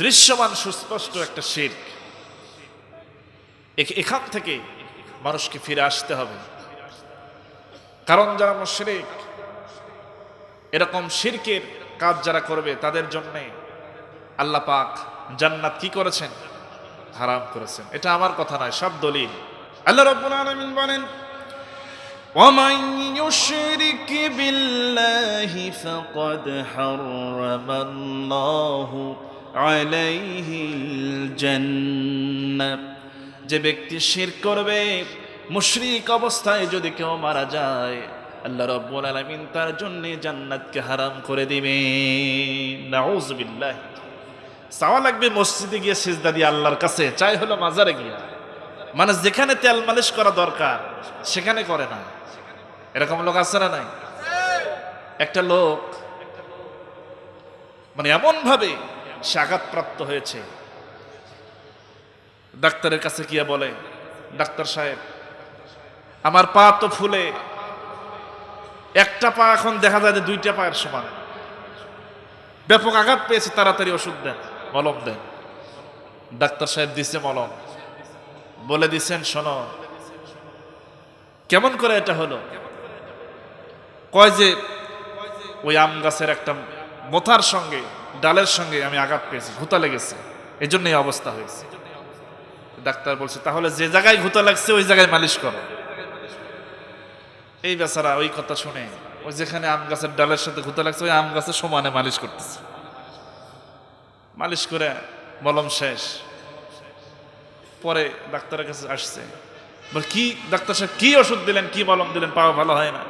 দৃশ্যমান সুস্পষ্ট একটা শিরক। এখান থেকে মানুষকে ফিরে আসতে হবে। কারণ যারা মুশরিক, এরকম শিরকের কাজ যারা করবে, তাদের জন্যে আল্লাহ পাক জান্নাত কি করেছেন? হারাম করেছেন। এটা আমার কথা নয়, সব দলিল। আল্লাহ রাব্বুল আলামিন বলেন, ومن يشرك بالله فقد حرم الله عليه الجنة। যে ব্যক্তি শিরক করবে, মুশরিক অবস্থায় যদি কেউ মারা যায়, আল্লাহ রাব্বুল আলামিন তার জন্য জান্নাতকে হারাম করে দিবেন। নাউযুবিল্লাহ। চাওয়া লাগবে মসজিদে গিয়ে সিজদা দিয়ে আল্লাহর কাছে, চাই হলো মাজারে গিয়া, মানে যেখানে তেল মালিশ করা দরকার সেখানে করে না। এরকম লোক আছে না নাই? একটা লোক মানে এমন ভাবে সে আঘাতপ্রাপ্ত হয়েছে, ডাক্তারের কাছে গিয়া বলে, ডাক্তার সাহেব আমার পা তো ফুলে, একটা পা এখন দেখা যায় যে দুইটা পায়ের সমান, ব্যাপক আঘাত পেয়েছে, তাড়াতাড়ি ওষুধ দেন, মলম দেন। ডাক্তার সাহেব দিছে মলম, বলে দিচ্ছেন শোনো কেমন করে এটা হলো। কয় যে ওই আম গাছের একটা মোথার সঙ্গে ডালের সঙ্গে আমি আঘাত পেয়েছি, ঘুতা লেগেছে, এই জন্য এই অবস্থা হয়েছে। ডাক্তার বলছে তাহলে যে জায়গায় ঘুতা লাগছে ওই জায়গায় মালিশ করো। এই বেচারা ওই কথা শুনে ওই যেখানে আম গাছের ডালের সাথে ঘুতা লাগছে ওই আম গাছের সমানে মালিশ করতেছে। মালিশ করে মলম শেষ, পরে ডাক্তারের কাছে আসছে, বল কি ডাক্তার সাহেব কি ওষুধ দিলেন, কি মলম দিলেন, পাওয়া ভালো হয় না।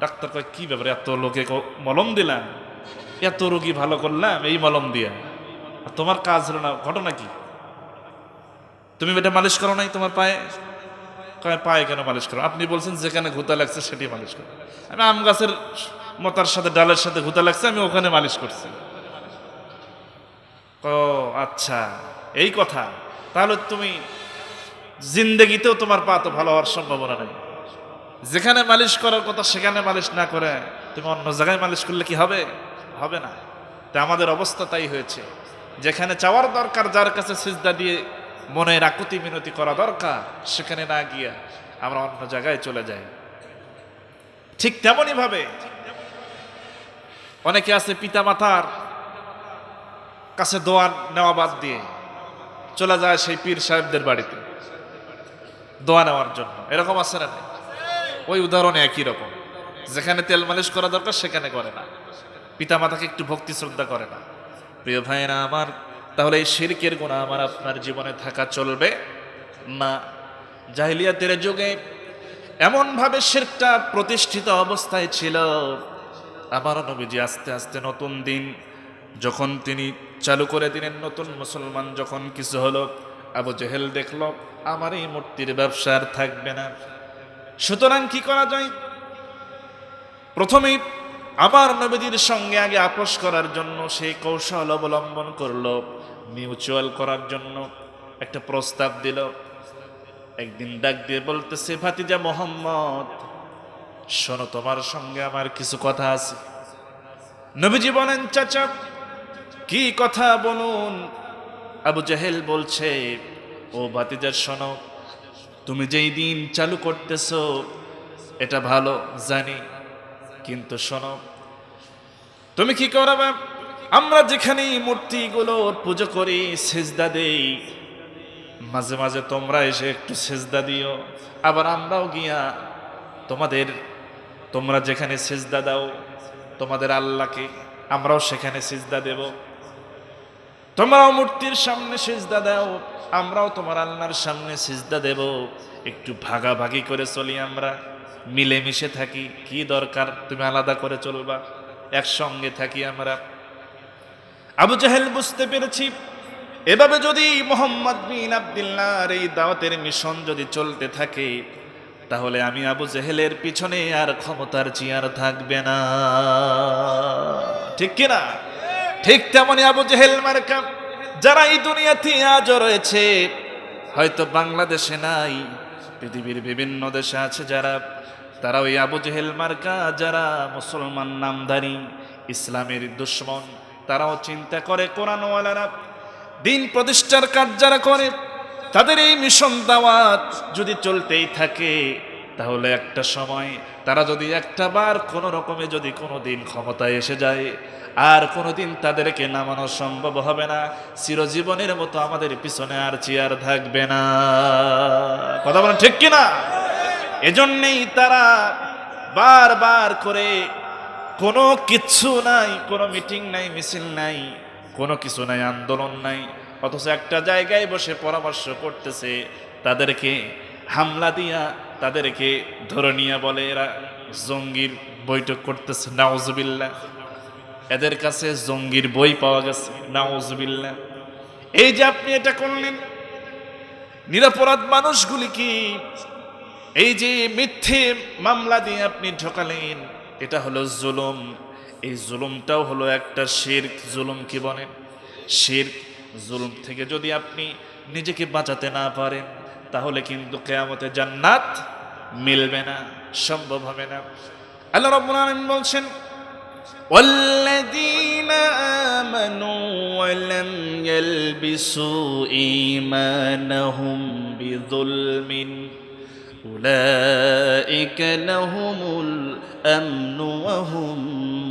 ডাক্তার কয় কি ব্যাপার, এত লোকে মলম দিলাম, এত রোগী ভালো করলাম এই মলম দিয়ে, আর তোমার কাজ হলো না, ঘটনা কি? তুমি এটা মালিশ করো নাই তোমার পায়ে? কয় পায়ে কেন মালিশ করো? আপনি বলছেন যেখানে ঘুতা লাগছে সেটি মালিশ করো। আমি আম গাছের মোতার সাথে ডালের সাথে ঘুতা লাগছে আমি ওখানে মালিশ করছি। ও আচ্ছা এই কথা, তাহলে তুমি জিন্দেগিতেও তোমার পা তো ভালো হওয়ার সম্ভাবনা নেই। যেখানে মালিশ করার কথা সেখানে মালিশ না করে তুমি অন্য জায়গায় মালিশ করলে কি হবে? হবে না। তা আমাদের অবস্থা তাই হয়েছে, যেখানে চাওয়ার দরকার, যার কাছে সিজদা দিয়ে মনের আকুতি মিনতি করা দরকার, সেখানে না গিয়া আমরা অন্য জায়গায় চলে যাই। ঠিক তেমনই ভাবে অনেকে আছে পিতা মাতার কাছে দোয়া নেওয়া বাদ দিয়ে চলে যায় সেই পীর সাহেবদের বাড়িতে দোয়া নেওয়ার জন্য। এরকম আছে না? ওই উদাহরণে একই রকম, যেখানে তেল মালিশ করা দরকার সেখানে করে না, পিতা মাতাকে একটু ভক্তি শ্রদ্ধা করে না। প্রিয় ভাইরা আমার, তাহলে এই শিরকের গুনাহ আমার আপনার জীবনে থাকা চলবে না। জাহিলিয়াতের যুগে এমন ভাবে শিরকটা প্রতিষ্ঠিত অবস্থায় ছিল, আমার নবীজি আস্তে আস্তে নতুন দিন যখন তিনি চালু করে দিলেন, নতুন মুসলমান যখন কিছু হলো, আবু জেহেল দেখলো আমার এই মূর্তির ব্যবসা আর থাকবে না। সুতরাং কি করা যায়? প্রথমেই আমার নবীজির সঙ্গে আগে আপোষ করার জন্য সেই কৌশল অবলম্বন করলো, মিউচুয়াল করার জন্য একটা প্রস্তাব দিল। একদিন ডাক দিয়ে বলতেছে, ভাতিজা মোহাম্মদ শোনো, তোমার সঙ্গে আমার কিছু কথা আছে। নবীজি বলেন, চাচা কি কথা বলুন? আবু জাহেল বলছে, ও ভাতিজা শোনো, তুমি যেই দিন চালু করতেছো এটা ভালো জানি, কিন্তু শোনো তুমি কি করবে? আমরা যেখানে মূর্তিগুলোর পুজো করি, সেজদা দেই, মাঝে মাঝে তোমরা এসে একটু সেজদা দিও, আবার আমরাও গিয়া তোমরা যেখানে সেজদা দাও তোমাদের আল্লাহকে, আমরাও সেখানে সেজদা দেব। তোমরাও মূর্তির সামনে সেজদা দাও, আমরাও তোমার আল্লাহর সামনে সেজদা দেব। একটু ভাগাভাগি করে চলি, আমরা মিলেমিশে থাকি। কি দরকার তুমি আলাদা করে চলবা? একসঙ্গে থাকি আমরা। আবু জাহেল বুঝতে পেরেছি, এভাবে যদি মোহাম্মদ বিন আব্দুল্লাহর এই দাওয়াতের মিশন যদি চলতে থাকে, তাহলে আমি আবু জাহেলের পিছনে আর ক্ষমতার চেয়ার থাকবে না। ঠিক কিনা? ঠিক তেমনি আবু জাহেল মার্কা যারা এই দুনিয়াতে আজও রয়েছে, হয়তো বাংলাদেশে নাই, পৃথিবীর বিভিন্ন দেশে আছে যারা, তারা ওই আবু জাহেল মার্কা, যারা মুসলমান নামধারী, ইসলামের দুশ্মন, তারাও চিন্তা করে কোরআনওয়ালারা দিন প্রতিষ্ঠার কাজ যারা করে, তাদের এই মিশন দাওয়াত যদি চলতেই থাকে, তাহলে একটা সময় তারা যদি একটা বার কোনো রকমে যদি কোনো দিন ক্ষমতায় এসে যায়, আর কোনোদিন তাদেরকে নামানো সম্ভব হবে না, চিরজীবনের মতো আমাদের পিছনে আর চেয়ার থাকবে না। কথা বলেন ঠিক কিনা? এজন্যেই তারা বারবার করে কোনো কিচ্ছু নাই, কোনো মিটিং নাই, মিছিল নাই, কোনো কিছু নাই, আন্দোলন নাই, অথচ একটা জায়গায় বসে পরামর্শ করতেছে, তাদেরকে হামলা দিয়া তাদেরকে ধরে নিয়ে বলে এরা জঙ্গির বৈঠক করতেছে। নাউজুবিল্লাহ, এদের কাছে জঙ্গির বই পাওয়া গেছে। নাউজুবিল্লাহ, এই যে আপনি এটা করলেন, নিরপরাধ মানুষগুলি কি এই যে মিথ্যে মামলা দিয়ে আপনি ঢোকালেন, এটা হলো জুলুম। এই জুলুমটাও হলো একটা শিরক। জুলুম কি বলেন? শিরক। জুলুম থেকে যদি আপনি নিজেকে বাঁচাতে না পারেন, তাহলে কিন্তু কিয়ামতে জান্নাত মিলবে না, সম্ভব হবে না। আল্লাহ রাব্বুল আলামিন বলছেন, ওয়াল্লাযীনা আমানু ওয়া লাম ইয়ালবিসু ঈমানাহুম বিযুলমিন উলাইকা লাহুমুল আমনু ওয়া হুম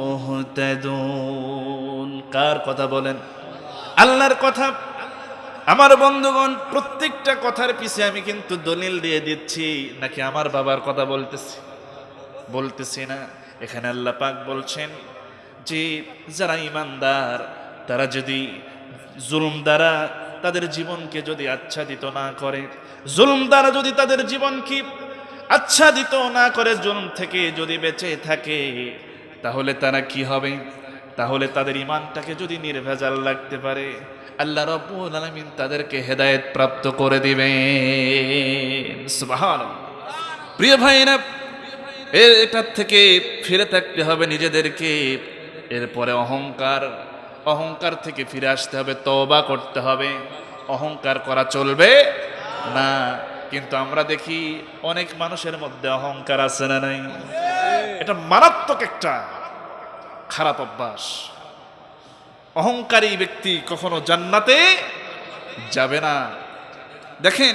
মুহতাদুন। কার কথা বলেন? আল্লাহর কথা। আমার বন্ধুগণ, প্রত্যেকটা কথার পিছে আমি কিন্তু দলিল দিয়ে দিচ্ছি, নাকি আমার বাবার কথা বলতেছি না। এখানে আল্লাহ পাক বলছেন যে যারা ঈমানদার, তারা যদি জুলুম দ্বারা তাদের জীবনকে যদি আচ্ছাদিত না করে, জুলুম দ্বারা যদি তাদের জীবনকে আচ্ছাদিত না করে, জুলুম থেকে যদি বেঁচে থাকে, তাহলে তারা কি হবে? তাহলে তাদের ঈমানটাকে যদি নির্ভেজাল রাখতে পারে, আল্লাহ রাব্বুল আলামিন তাদেরকে হেদায়েত প্রাপ্ত করে দিবেন। সুবহানাল্লাহ। প্রিয় ভাইরা, এটার থেকে ফিরে থাকতে হবে নিজেদেরকে। এরপরে অহংকার থেকে ফিরে আসতে হবে, তওবা করতে হবে। অহংকার করা চলবে না। কিন্তু আমরা দেখি অনেক মানুষের মধ্যে অহংকার আছে না নাই? এটা মারাত্মক একটা খারাপ অভ্যাস। অহংকারী ব্যক্তি কখনো জান্নাতে যাবে না। দেখেন,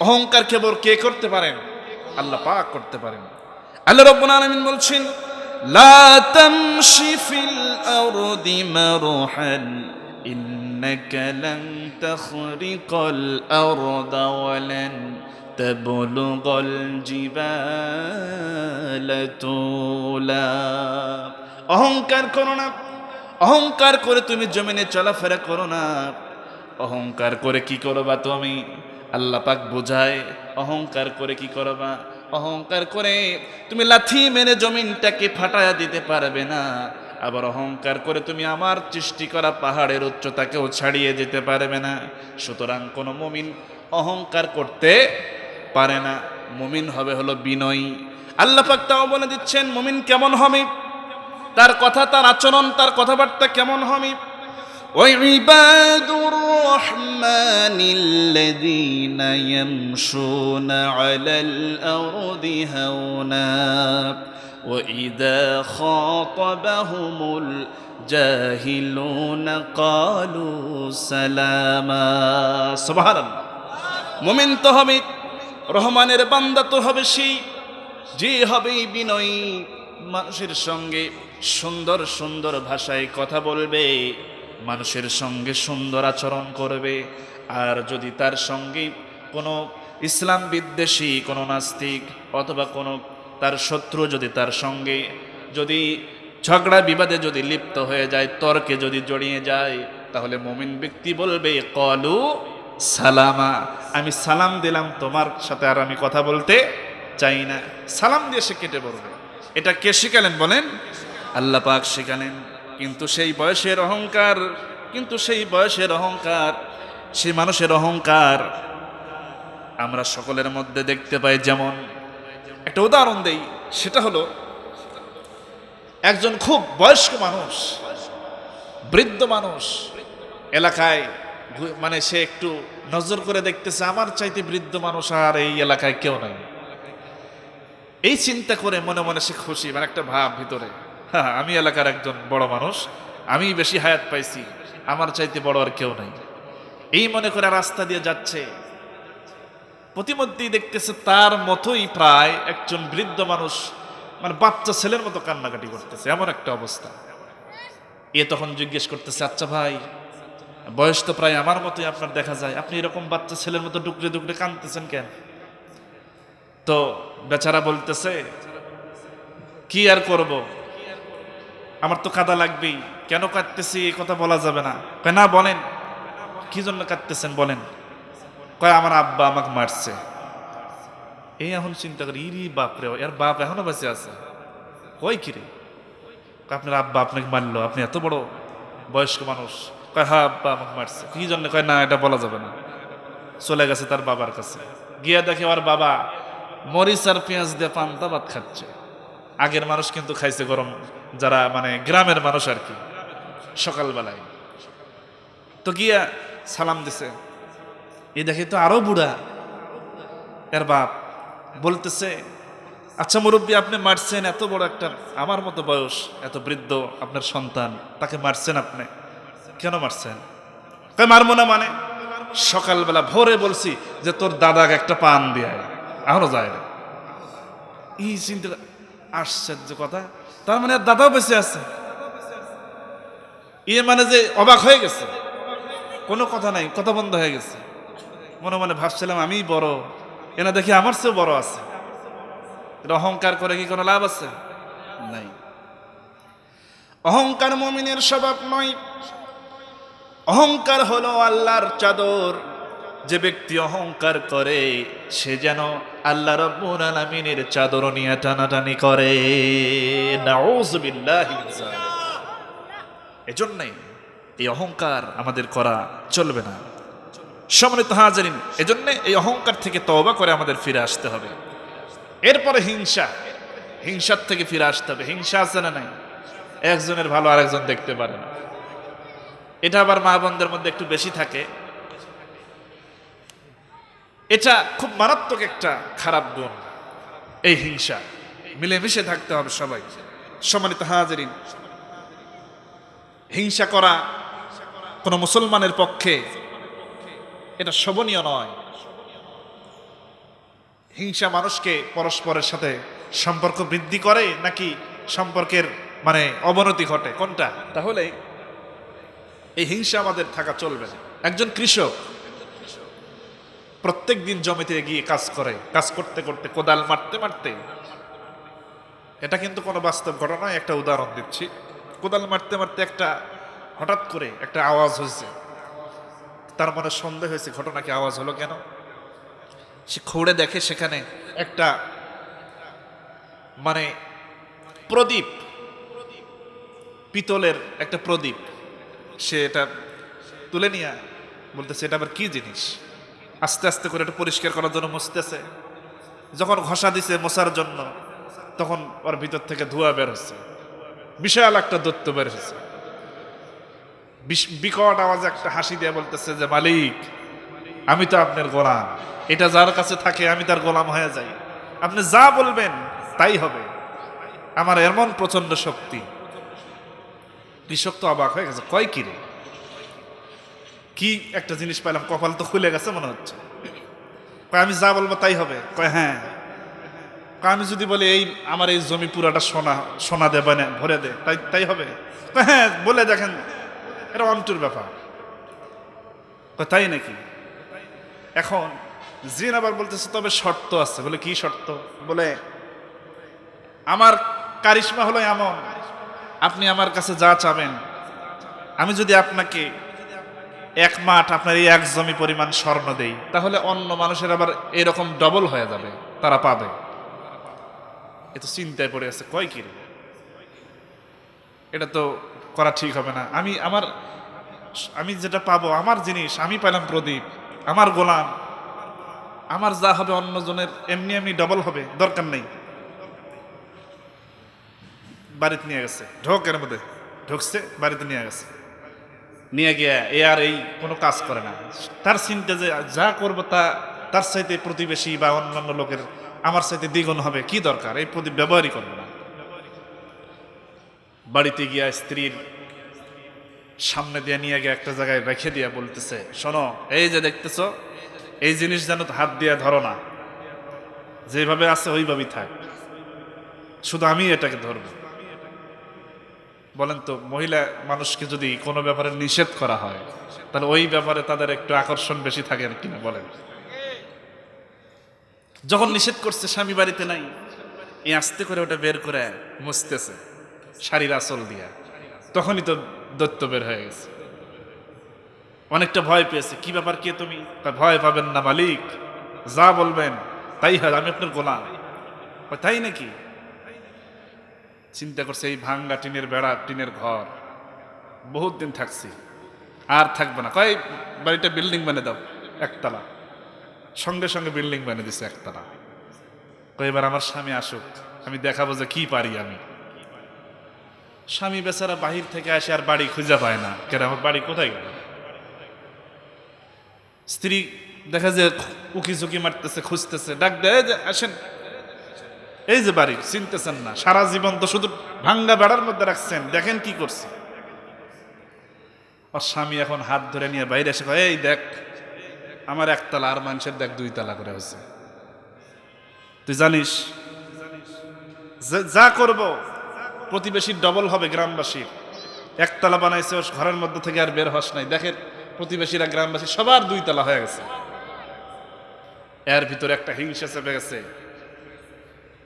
অহংকার কেবল কে করতে পারেন? আল্লাহ পাক করতে পারেন। আল্লাহ রাব্বুল আলামিন বলছেন, লা তামশি ফিল আরদি মারহান ইন্নাকা লান তাখরিকাল আরদা ওয়া লান তাবলুগাল জিবালা তুলা। অহংকার করো না। অহংকার করে তুমি জমিনে চলাফেরা করো না। অহংকার করে কি করবা তুমি? আল্লাহ পাক বোঝায় অহংকার করে কি করবা। অহংকার করে তুমি লাথি মেরে জমিনটাকে ফাটায়া দিতে পারবে না। আবার অহংকার করে তুমি আমার সৃষ্টি করা পাহাড়ের উচ্চতাকেও ছাড়িয়ে যেতে পারবে না। সুতরাং কোনো মুমিন অহংকার করতে পারে না। মুমিন হবে হলো বিনয়ী। আল্লাহ পাক তাও বলে দিচ্ছেন মুমিন কেমন হবে, তার কথা, তার আচরণ, তার কথাবার্তা কেমন হবে। ওয়াইবাদুর রহমানিল্লাযীনা ইয়ামশুনা আলাল আরদি হাওনা ওয়া ইযা খাতাবাহুমুল জাহিলুনা ক্বালু সালামা। সুবহানাল্লাহ। মুমিন তো হবে, রহমানের বান্দা তো হবে সেই যে হবে বিনয়ী, মানুষের সঙ্গে সুন্দর সুন্দর ভাষায় কথা বলবে, মানুষের সঙ্গে সুন্দর আচরণ করবে। আর যদি তার সঙ্গে কোনো ইসলাম বিদ্বেষী কোনো নাস্তিক অথবা কোনো তার শত্রু যদি তার সঙ্গে যদি ঝগড়া বিবাদে যদি লিপ্ত হয়ে যায়, তর্কে যদি জড়িয়ে যায়, তাহলে মুমিন ব্যক্তি বলবে ক্বালু সালামা, আমি সালাম দিলাম, তোমার সাথে আর আমি কথা বলতে চাই না। সালাম দিয়ে সে কেটে পড়বে। এটা কে শিখালেন বলেন? আল্লাহ পাক শিখালেন। কিন্তু সেই বয়সের অহংকার, সেই মানুষের অহংকার আমরা সকলের মধ্যে দেখতে পাই। যেমন একটা উদাহরণ দেই, সেটা হলো একজন খুব বয়স্ক মানুষ, বৃদ্ধ মানুষ এলাকায়, মানে সে একটু নজর করে দেখতেছে আমার চাইতে বৃদ্ধ মানুষ আর এই এলাকায় কেউ নাই। এই চিন্তা করে মনে মনে সে খুশি, মানে একটা ভাব ভিতরে, হ্যাঁ আমি এলাকার একজন বড় মানুষ, আমি বেশি হায়াত পাইছি, আমার চাইতে বড় আর কেউ নাই। এই মনে করে রাস্তা দিয়ে যাচ্ছে। প্রতিমধ্যেই দেখতেছে তার মতোই প্রায় একজন বৃদ্ধ মানুষ, মানে বাচ্চা ছেলের মতো কান্নাকাটি করতেছে, এমন একটা অবস্থা। এ তখন জিজ্ঞেস করতেছে, আচ্ছা ভাই, বয়স তো প্রায় আমার মতোই আপনার দেখা যায়, আপনি এরকম বাচ্চা ছেলের মতো ডুকরে ডুকরে কাঁদতেছেন কেন? তো বেচারা বলতেছে, কি আর করব, আমার তো কাঁদা লাগবেই, কেন কাঁদতেছি এই কথা বলা যাবে না। কয় না, বলেন কি জন্য কাঁদতেছেন বলেন। কয় আমার আব্বা আমাকে মারছে। এই এখন চিন্তা করি, ইরি বাপরে, এর বাপ এখনো বেঁচে আছে। কয় কি রে? কয় আপনার আব্বা আপনাকে মারলো, আপনি এত বড় বয়স্ক মানুষ। কয় হ্যাঁ, আব্বা আমাকে মারছে। কি জন্য? কয় না, এটা বলা যাবে না। চলে গেছে তার বাবার কাছে, গিয়া দেখে ওর বাবা মরিচ আর পেঁয়াজ দিয়ে পান্তা ভাত খাচ্ছে। আগের মানুষ কিন্তু খাইছে গরম, যারা মানে গ্রামের মানুষ আর কি, সকালবেলায়। তো গিয়া সালাম দিছে, এ দেখে তো আরো বুড়া এর বাপ। বলতেছে, আচ্ছা মুরব্বী, আপনি মারছেন, এত বড় একটা আমার মতো বয়স, এত বৃদ্ধ আপনার সন্তান, তাকে মারছেন আপনি, কেন মারছেন? কয় মারবো না মানে, সকালবেলা ভোরে বলছি যে তোর দাদাকে একটা পান দিয়ে এখনো যায় না। এই চিন্তা, আশ্চর্য কথা, তার মানে আর দাদাও বেঁচে আছে। ইয়ে মানে যে অবাক হয়ে গেছে, কোনো কথা নাই, কথা বন্ধ হয়ে গেছে। মনে মনে ভাবছিলাম আমি বড়, এনা দেখি আমার চেয়েও বড় আছে। এটা অহংকার করে কি কোনো লাভ আছে? নাই। অহংকার মুমিনের স্বভাব নয়। অহংকার হলো আল্লাহর চাদর। যে ব্যক্তি অহংকার করে সে যেন আল্লাহ রাব্বুল আলামিনের চাদর নিয়ে টানাটানি করে। নাউযুবিল্লাহি মিন যালিক। এজন্যই এই অহংকার আমাদের করা চলবে না। সম্মানিত হাজিরিন, এজন্য এই অহংকার থেকে তওবা করে আমাদের ফিরে আসতে হবে। এরপরে হিংসা, হিংসার থেকে ফিরে আসতে হবে। হিংসা আছে না নাই? একজনের ভালো আরেকজন দেখতে পারে না, এটা আবার মা বোনদের মধ্যে একটু বেশি থাকে। এটা খুব মারাত্মক একটা খারাপ গুণ, এই হিংসা। মিলেমিশে থাকতে হবে সবাই। সম্মানিত হাজিরিন, হিংসা করা কোনো মুসলমানের পক্ষে এটা শোভনীয় নয়। হিংসা মানুষকে পরস্পরের সাথে সম্পর্ক বৃদ্ধি করে নাকি সম্পর্কের মানে অবনতি ঘটে, কোনটা? তাহলে এই হিংসা আমাদের থাকা চলবে না। একজন কৃষক প্রত্যেক দিন জমিতে গিয়ে কাজ করে, কাজ করতে করতে কোদাল মারতে মারতে, এটা কিন্তু কোনো বাস্তব ঘটনা, একটা উদাহরণ দিচ্ছি। কোদাল মারতে মারতে একটা হঠাৎ করে একটা আওয়াজ হয়েছে, তার মনে সন্দেহ হয়েছে ঘটনা কি, আওয়াজ হলো কেন। সে খুঁড়ে দেখে সেখানে একটা মানে প্রদীপ, পিতলের একটা প্রদীপ। সে এটা তুলে নিয়ে বলতেছে, এটা আবার কি জিনিস। আস্তে আস্তে করে এটা পরিষ্কার করার জন্য মুছতেছে। যখন ঘষা দিছে মোছার জন্য, তখন ওর ভিতর থেকে ধোঁয়া বের হচ্ছে, বিশাল একটা দৈত্য বের হচ্ছে। বিকট আওয়াজে একটা হাসি দিয়ে বলতেছে যে, মালিক, আমি তো আপনার গোলাম, এটা যার কাছে থাকে আমি তার গোলাম হয়ে যাই, আপনি যা বলবেন তাই হবে, আমার এমন প্রচন্ড শক্তি। কৃষক তো অবাক হয়ে গেছে, কয় কি রে, কি একটা জিনিস পাইলাম, কপাল তো খুলে গেছে মনে হচ্ছে। কয় আমি যা বলবো তাই হবে? কয় হ্যাঁ। কয় আমি যদি বলি এই আমার এই জমি পুরাটা সোনা, সোনা দেবে না, ভরে দে, তাই তাই হবে? কয় হ্যাঁ, বলে দেখেন, এটা অন্তুর ব্যাপার। কয় তাই নাকি? এখন জিন আবার বলতেছে, তবে শর্ত আছে। বলে কি শর্ত? বলে আমার কারিশমা হলো এমন, আপনি আমার কাছে যা চাবেন, আমি যদি আপনাকে এক মাঠ আপনার এই এক জমি পরিমাণ স্বর্ণ দেই, তাহলে অন্য মানুষের আবার এরকম ডবল হয়ে যাবে, তারা পাবে। এ তো চিন্তায় পড়ে আছে, কয় কি রে, এটা তো করা ঠিক হবে না। আমি যেটা পাবো আমার জিনিস, আমি পাইলাম প্রদীপ, আমার গোলাম, আমার যা হবে অন্য জনের এমনি এমনি ডবল হবে, দরকার নেই। বাড়িতে নিয়ে গেছে, ঢোকের মধ্যে ঢুকছে, বাড়িতে নিয়ে গেছে, নিয়ে গিয়ে এ আর এই কোনো কাজ করে না। তার চিন্তা যে যা করবো তা তার চাইতে প্রতিবেশী বা অন্যান্য লোকের আমার চাইতে দ্বিগুণ হবে, কি দরকার, এই প্রদীপ ব্যবহারই করবে না। বাড়িতে গিয়া স্ত্রীর সামনে দিয়ে নিয়ে গিয়ে একটা জায়গায় রেখে দিয়া বলতেছে, শোনো, এই যে দেখতেছ, এই জিনিস যেন হাত দিয়ে ধরো না, যেভাবে আছে ওইভাবেই থাক, শুধু আমি এটাকে ধরবো। বলেন তো, মহিলা মানুষকে যদি কোনো ব্যাপারে নিষেধ করা হয় তাহলে ওই ব্যাপারে তাদের একটু আকর্ষণ বেশি থাকে কিনা বলেন? যখন নিষেধ করছে স্বামী বাড়িতে নাই, এই আস্তে করে ওটা বের করে মুছতেছে শাড়ির আঁচল দিয়া, তখনই তো দৈত্য বের হয়ে গেছে। অনেকটা ভয় পেয়েছে, কি ব্যাপার, কে তুমি? ভয় পাবেন না মালিক, যা বলবেন তাই হয়, আমি আপনার গোলাম। তাই নাকি? চিন্তা করছে এই ভাঙ্গা টিনের বেড়া, টিনের ঘর, বহুত দিন থাকছি, আর থাকবে না। কয় বাড়িটা বিল্ডিং বানিয়ে দাও একতলা। সঙ্গে সঙ্গে বিল্ডিং বানিয়ে দিছে একতলা। কয় এবার আমার স্বামী আসুক, আমি দেখাবো যে কি পারি আমি। স্বামী বেচারা বাহির থেকে আসে আর বাড়ি খুঁজে পায় না, কেন আমার বাড়ি কোথায় গেল? স্ত্রী দেখা যায় উকি ঝুঁকি মারতেছে, খুঁজতেছে, ডাক দেয় যে আসেন, এই যে বাড়ি চিনতেছেন না, সারা জীবন তো শুধু ভাঙ্গা বেড়ার মধ্যে রাখছেন, দেখেন কি করছে। আর স্বামী এখন হাত ধরে নিয়ে বাইরে এসে কয়, এই দেখ আমার একতলা, আর মানুষের দেখ 2 তলা করে হয়েছে। তুই জানিস যা করব প্রতিবেশীর ডবল হবে গ্রামবাসীর। একতলা বানাইছে ওর ঘরের মধ্যে থেকে, আর বের হস নাই। দেখেন প্রতিবেশীরা, গ্রামবাসী সবার 2 তলা হয়ে গেছে। এর ভিতরে একটা হিংসা চেপে গেছে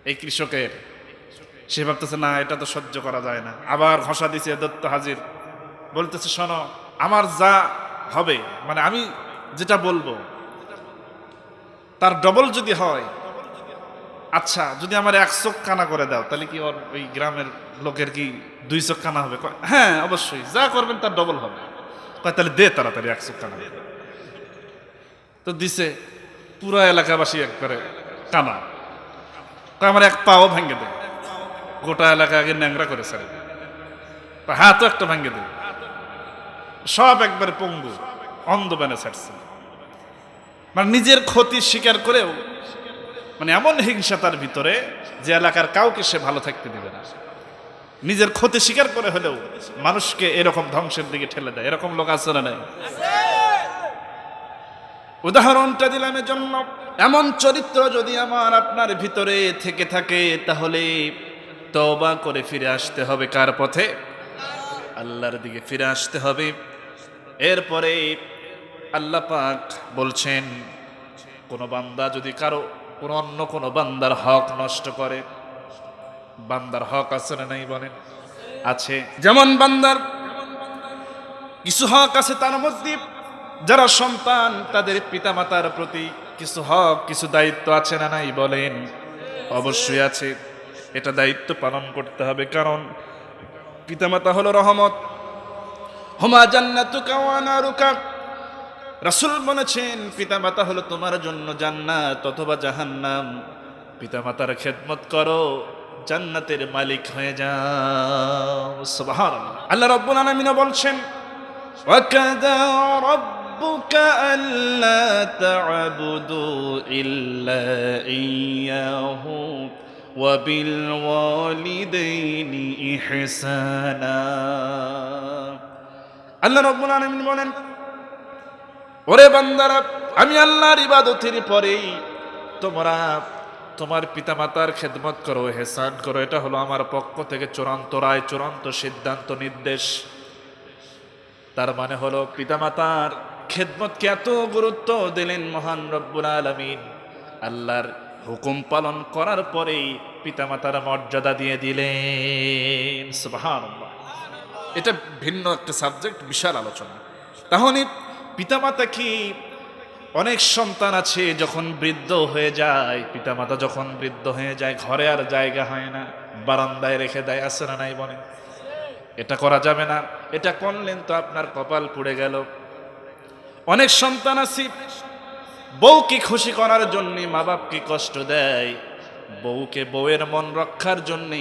এই কৃষকের। সে ভাবতেছে না, এটা তো সহ্য করা যায় না। আবার ঘষা দিছে, দত্ত হাজির, বলতেছে শোনো, আমার যা হবে, মানে আমি যেটা বলবো তার ডবল যদি হয়, আচ্ছা যদি আমার 1 চোখ কানা করে দাও, তাহলে কি ওর ওই গ্রামের লোকের কি 2 চোখ কানা হবে? হ্যাঁ অবশ্যই, যা করবেন তার ডবল হবে। তাহলে দে তাড়াতাড়ি 1 চোখ কানা। তো দিছে, পুরো এলাকাবাসী একবারে কানা। আমার 1 পাও ভেঙে দেয়, গোটা এলাকা আগে ন্যাংরা করে ছেড়ে, হাতও একটা ভেঙে দেয়, সব একবারে পঙ্গু, অন্ধ বেনে ছাড়ছে। মানে নিজের ক্ষতি স্বীকার করেও, মানে এমন হিংসা তার ভিতরে যে এলাকার কাউকে সে ভালো থাকতে দিবে না। নিজের ক্ষতি স্বীকার করে হলেও মানুষকে এরকম ধ্বংসের দিকে ঠেলে দেয়। এরকম লোক আছে না নাই? উদাহরণটা দিলাম এজন্য, এমন চরিত্র যদি আমার আপনার ভিতরে থেকে থাকে, তাহলে তওবা করে ফিরে আসতে হবে কার পথে? আল্লাহর দিকে ফিরে আসতে হবে। এরপরে আল্লাহ পাক বলছেন, কোন বান্দা যদি অন্য কোনো বান্দার হক নষ্ট করে, বান্দার হক আছে না নাই বলেন? আছে। যেমন বান্দার কিছু হক আছে, তার মধ্যে যারা সন্তান তাদের পিতামাতার প্রতি কিছু হক, কিছু দায়িত্ব আছে না নাই বলেন? অবশ্যই আছে। এটা দায়িত্ব পালন করতে হবে, কারণ পিতামাতা হলো রহমত। হুমা জান্নাতুকা ওয়া নারুকা, রাসূল বলেছেন পিতামাতা হলো তোমার জন্য জান্নাত অথবা জাহান্নাম। পিতামাতার খেদমত করো, জান্নাতের মালিক হয়ে যাও। সুবহানাল্লাহ। আল্লাহ রাব্বুল আলামিন বলছেন, ওয়া কাযা রাব্বুকা আল্লা তা'বুদু ইল্লা ইয়্যাহু ওয়া বিল ওয়ালিদাইনি ইহসানা। আল্লাহ রাব্বুল আলামিন বলেন, ওরে বান্দারা, আমি আল্লাহর ইবাদতের পরেই তোমরা তোমার পিতামাতার খেদমত করো, ইহসান করো। এটা হলো আমার পক্ষ থেকে চূড়ান্ত রায়, চূড়ান্ত সিদ্ধান্ত, নির্দেশ। তার মানে হলো পিতামাতার খেদমতকে এত গুরুত্ব দিলেন মহান রব্বুল আলামিন। আল্লাহর হুকুম পালন করার পরেই পিতামাতার মর্যাদা দিয়ে দিলেন। সুবহানাল্লাহ। এটা ভিন্ন একটা সাবজেক্ট, বিশাল আলোচনা। তাহলে পিতামাতা কি, অনেক সন্তান আছে যখন বৃদ্ধ হয়ে যায়, পিতামাতা যখন বৃদ্ধ হয়ে যায় ঘরে আর জায়গা হয় না, বারান্দায় রেখে দেয়, আছে না নাই বলেন? এটা করা যাবে না। এটা করলেন তো আপনার কপাল পুড়ে গেল। অনেক সন্তান আছে বউকে খুশি করার জন্য মা বাপকে কষ্ট দেয়, বউকে বউয়ের মন রক্ষার জন্যে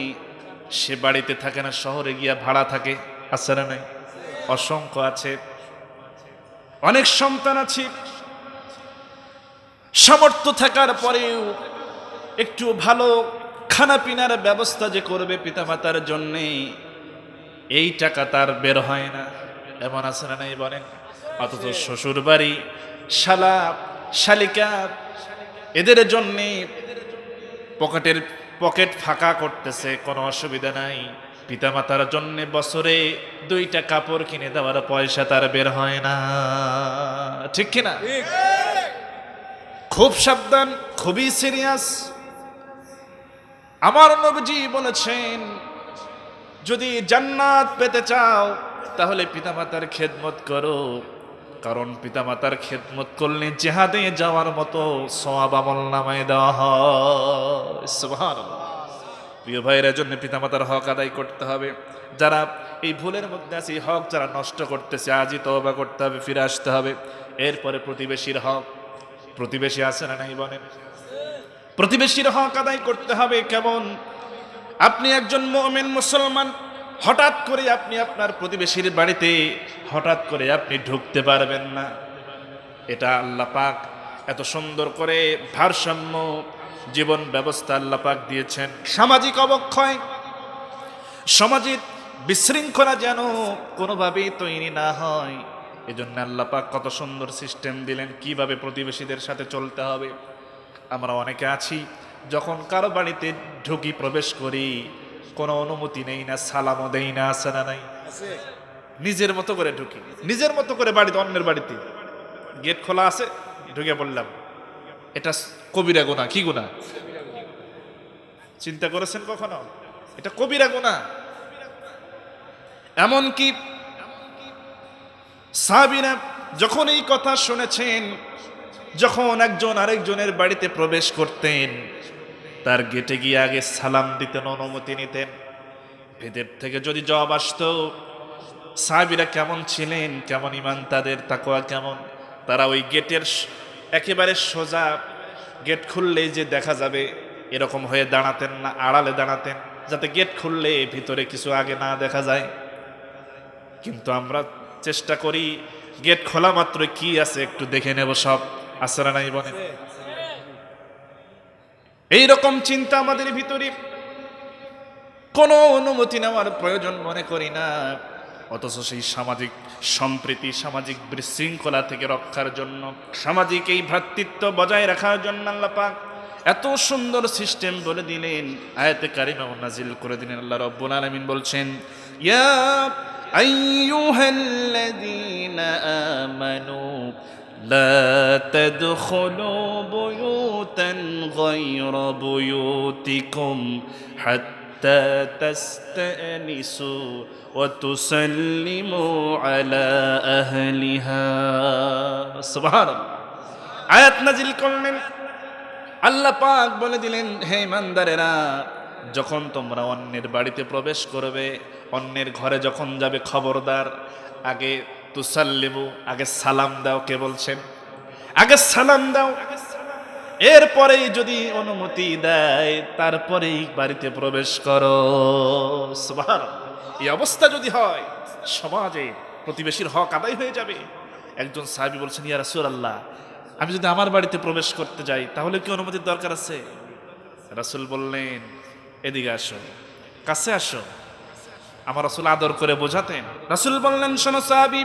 সে বাড়িতে থাকে না, শহরে গিয়া ভাড়া থাকে, আছে না নাই? অসংখ্য আছে। অনেক সন্তান আছে সামর্থ্য থাকার পরেও একটু ভালো খানা পিনার ব্যবস্থা যে করবে পিতামাতার জন্যে, এই টাকা তার বের হয় না, এমন আছে না নাই বলেন? অথচ শ্বশুর বাড়ি শালা শালিকা, এদের জন্যে পকেট ফাঁকা করতেছে, কোনো অসুবিধা নাই। পিতামাতার জন্য বছরে 2টা কাপড় কিনে দেওয়ার পয়সা তার বের হয় না, ঠিক কিনা? খুব সাবধান, খুবই সিরিয়াস। আমার নবীজি বলেছেন, যদি জান্নাত পেতে চাও তাহলে পিতামাতার খেদমত করো, কারণ পিতামাতার খেদমত করলে জিহাদে যাওয়ার মতো সওয়াব আমলনামায় দেওয়া হয়। সুবহানাল্লাহ। প্রিয় ভাইয়ের জন্য পিতামাতার হক আদায় করতে হবে। যারা এই ভুলের মধ্যে আছে, এই হক যারা নষ্ট করতেছে, আজই তওবা করতে হবে, ফিরে আসতে হবে। এরপরে প্রতিবেশীর হক, প্রতিবেশী আছে না নাই বলেন? প্রতিবেশীর হক আদায় করতে হবে। কেমন? আপনি একজন মুমিন মুসলমান, হঠাৎ করে আপনি আপনার প্রতিবেশীর বাড়িতে হঠাৎ করে আপনি ঢুকতে পারবেন না। এটা আল্লাহ পাক এত সুন্দর করে ভারসাম্য জীবন ব্যবস্থা আল্লাহ পাক দিয়েছেন। সামাজিক অবক্ষয়, সামাজিক বিশৃঙ্খলা যেন কোনোভাবেই তৈরি না হয়, এজন্য আল্লাহ পাক কত সুন্দর সিস্টেম দিলেন কিভাবে প্রতিবেশীদের সাথে চলতে হবে। আমরা অনেকে আছি, যখন কারো বাড়িতে ঢুকি, প্রবেশ করি, কোনো অনুমতি নেই না, সালামও দেই না, আছে না নাই? নিজের মতো করে ঢুকি, নিজের মতো করে বাড়িতে, অন্যের বাড়িতে গেট খোলা আছে, ঢুকে বললাম। এটা কবিরা গুনাহ। কি গুনাহ? চিন্তা করেছেন কখনো? এটা কবিরা গুনাহ। এমনকি সাহাবীরা যখন এই কথা শুনেছেন, যখন একজন আরেকজনের বাড়িতে প্রবেশ করতেন, তার গেটে গিয়ে আগে সালাম দিতেন, অনুমতি নিতেন। ভেতর থেকে যদি জবাব আসতো, সাহাবীরা কেমন ছিলেন, কেমন ঈমান তাদের, তাকওয়া কেমন, তারা ওই গেটের একেবারে সোজা, গেট খুললেই যে দেখা যাবে এরকম হয়ে দাঁড়াতেন না, আড়ালে দাঁড়াতেন, যাতে গেট খুললে ভিতরে কিছু আগে না দেখা যায়। কিন্তু আমরা চেষ্টা করি গেট খোলা মাত্র কি আছে একটু দেখে নেব, সব আছে না নাই বলেন? এইরকম চিন্তা আমাদের ভিতরে, কোনো অনুমতি নেওয়ার প্রয়োজন মনে করি না। অথচ সেই সামাজিক সম্প্রীতি, সামাজিক বিশৃঙ্খলা থেকে রক্ষার জন্য, সামাজিক এই ভ্রাতৃত্ব বজায় রাখার জন্য আল্লাহ পাক এত সুন্দর সিস্টেম বলে দিলেন, আয়াতে কারিমা নাজিল করে দিলেন। আল্লাহ রাব্বুল আলামিন বলছেন, ইয়া আইয়ুহাল্লাযীনা আমানু লা তাদখুলু বুয়ুতান গায়রা বুয়ুতিকুম হাত্তা তাস্তানিসু ওয়া তুসাল্লিমু আলা আহলিহা। সুবহানাল্লাহ। আয়াত নাজিল করলেন, আল্লাহ পাক বলে দিলেন, হে ইমানদারেরা, যখন তোমরা অন্যের বাড়িতে প্রবেশ করবে, অন্যের ঘরে যখন যাবে, খবরদার আগে তুসাল্লিমু, আগে সালাম দাও। কে বলছেন? আগে সালাম দাও। এরপরেই যদি অনুমতি দেয়, তারপরেই বাড়িতে প্রবেশ করো। সুবহানাল্লাহ। এই অবস্থা যদি হয়, সমাজে প্রতিবেশীর হক আদায় হয়ে যাবে। একজন সাহাবী বলছেন, ইয়া রাসূলুল্লাহ, আমি যদি আমার বাড়িতে প্রবেশ করতে যাই তাহলে কি অনুমতির দরকার আছে? রাসূল বললেন, এদিকে আসো, কাছে আসো। আমার রাসূল আদর করে বোঝাতেন। রাসূল বললেন, শোনো সাহাবী,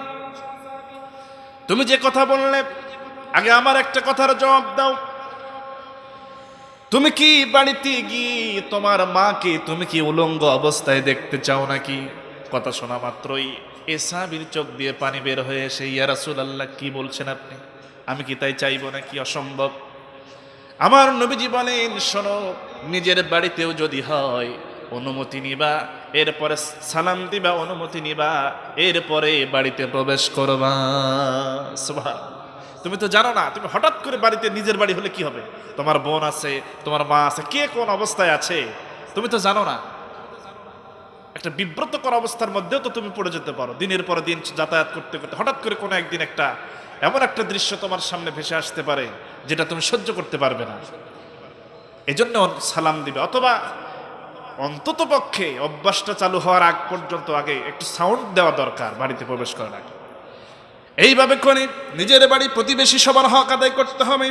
তুমি যে কথা বললে, আগে আমার একটা কথার জবাব দাও। তুমি কি বাড়িতে গিয়ে তোমার মাকে তুমি কি উলঙ্গ অবস্থায় দেখতে চাও নাকি? কথা শোনা মাত্রই এ সাহাবীর চোখ দিয়ে পানি বের হয়ে এসে, ইয়া রাসূলুল্লাহ, কি বলছেন আপনি? আমি কি তাই চাইবো নাকি? অসম্ভব। আমার নবীজি বলেন, শোনো, নিজের বাড়িতেও যদি হয়, অনুমতি নিবা, এরপরে সালাম দিবা, অনুমতি নিবা, এরপরে বাড়িতে প্রবেশ করবা। সুবহানাল্লাহ। তুমি তো জানো না, তুমি হঠাৎ করে বাড়িতে, নিজের বাড়ি হলে কি হবে, তোমার বোন আছে, তোমার মা আছে, কে কোন অবস্থায় আছে তুমি তো জানো না। একটা বিব্রতকর অবস্থার মধ্যেও তো তুমি পড়ে যেতে পারো। দিনের পর দিন যাতায়াত করতে করতে হঠাৎ করে কোনো একদিন একটা এমন একটা দৃশ্য তোমার সামনে ভেসে আসতে পারে যেটা তুমি সহ্য করতে পারবে না। এজন্য সালাম দিবে, অথবা অন্তত পক্ষে অভ্যাসটা চালু হওয়ার আগ পর্যন্ত আগে একটু সাউন্ড দেওয়া দরকার বাড়িতে প্রবেশ করার আগে। এইভাবে করে নিজের বাড়ি, প্রতিবেশী, সবার হক আদায় করতে হবে।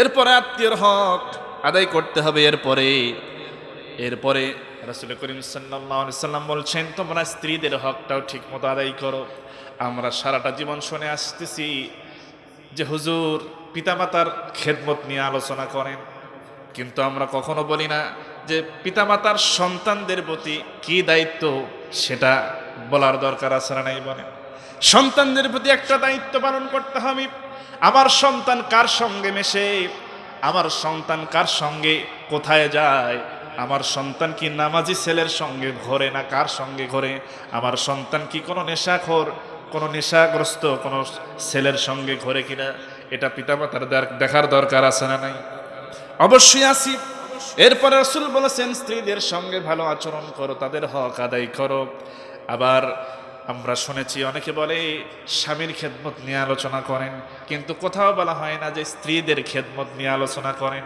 এরপরে আত্মীয়র হক আদায় করতে হবে। এরপরে রাসূল করিম সাল্লাল্লাহু আলাইহি সাল্লাম বলছেন, তোমরা স্ত্রীদের হকটাও ঠিক মতো আদায় করো। আমরা সারাটা জীবন শুনে আসতেছি, যে হুজুর পিতামাতার খেদমত নিয়ে আলোচনা করেন, কিন্তু আমরা কখনো বলি না যে পিতামাতার সন্তানদের প্রতি কি দায়িত্ব সেটা বলার দরকার আছে না নাই? বলেন, সন্তানদের প্রতি একটা দায়িত্ব পালন করতে হবে। আমার সন্তান কার সঙ্গে মেশে, আমার সন্তান কার সঙ্গে কোথায় যায়, আমার সন্তান কি নামাজি ছেলের সঙ্গে ঘোরে না কার সঙ্গে ঘোরে, আমার সন্তান কি কোনো নেশাখোর, কোনো নেশাগ্রস্ত কোনো ছেলের সঙ্গে ঘোরে কিনা, এটা পিতামাতার দেখার দরকার আছে না নাই? অবশ্যই আসি। এরপরে রাসূল বলেছেন স্ত্রীদের সঙ্গে ভালো আচরণ করো, তাদের হক আদায় করো। আবার আমরা শুনেছি অনেকে বলে স্বামীর খেদমত নিয়ে আলোচনা করেন, কিন্তু কোথাও বলা হয় না যে স্ত্রীদের খেদমত নিয়ে আলোচনা করেন।